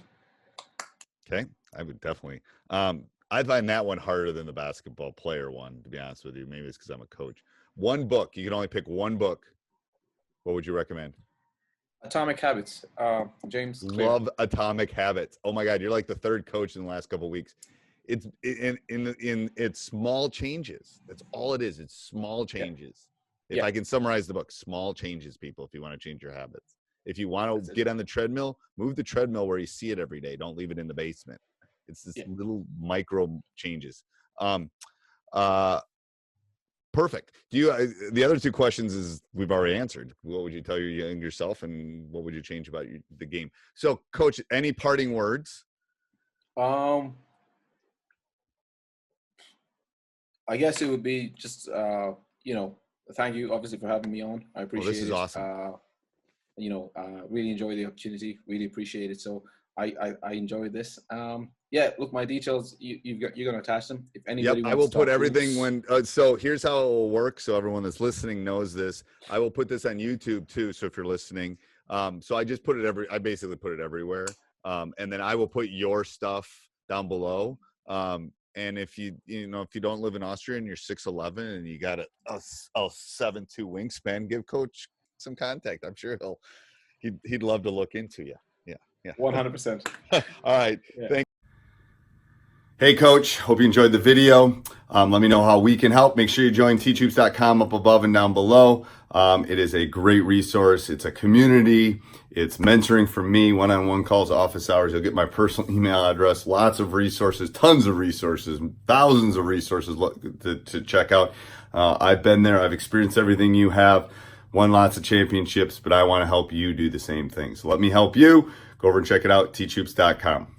[SPEAKER 2] Okay, I would definitely. I find that one harder than the basketball player one, to be honest with you. Maybe it's because I'm a coach. One book. You can only pick 1 book. What would you recommend?
[SPEAKER 3] Atomic Habits. James Clear.
[SPEAKER 2] Love Atomic Habits. Oh my God, you're like the 3rd coach in the last couple of weeks. It's small changes. That's all it is. It's small changes. If I can summarize the book, small changes, people, if you want to change your habits. If you want to get on the treadmill, move the treadmill where you see it every day. Don't leave it in the basement. It's this little micro changes. Perfect. Do you, the other two questions is we've already answered. What would you tell yourself, and what would you change about the game? So, Coach, any parting words?
[SPEAKER 3] I guess it would be just, thank you obviously for having me on. I appreciate it.
[SPEAKER 2] This is awesome.
[SPEAKER 3] Really enjoy the opportunity. Really appreciate it. So I enjoyed this. Look, my details, you're going to attach them. If anybody wants
[SPEAKER 2] I will
[SPEAKER 3] to
[SPEAKER 2] put everything when, so here's how it will work. So everyone that's listening knows this. I will put this on YouTube too. So if you're listening, so I just put it I basically put it everywhere. And then I will put your stuff down below. And if you don't live in Austria and you're 6'11" and you got a 7'2" wingspan, give Coach some contact. I'm sure he'd love to look into you. Yeah.
[SPEAKER 3] 100%.
[SPEAKER 2] All right. Thank you.
[SPEAKER 1] Hey, Coach. Hope you enjoyed the video. Let me know how we can help. Make sure you join teachhoops.com up above and down below. It is a great resource. It's a community. It's mentoring from me, one-on-one calls, office hours. You'll get my personal email address, lots of resources, tons of resources, thousands of resources to check out. I've been there. I've experienced everything you have, won lots of championships, but I want to help you do the same thing. So let me help you. Go over and check it out, teachhoops.com.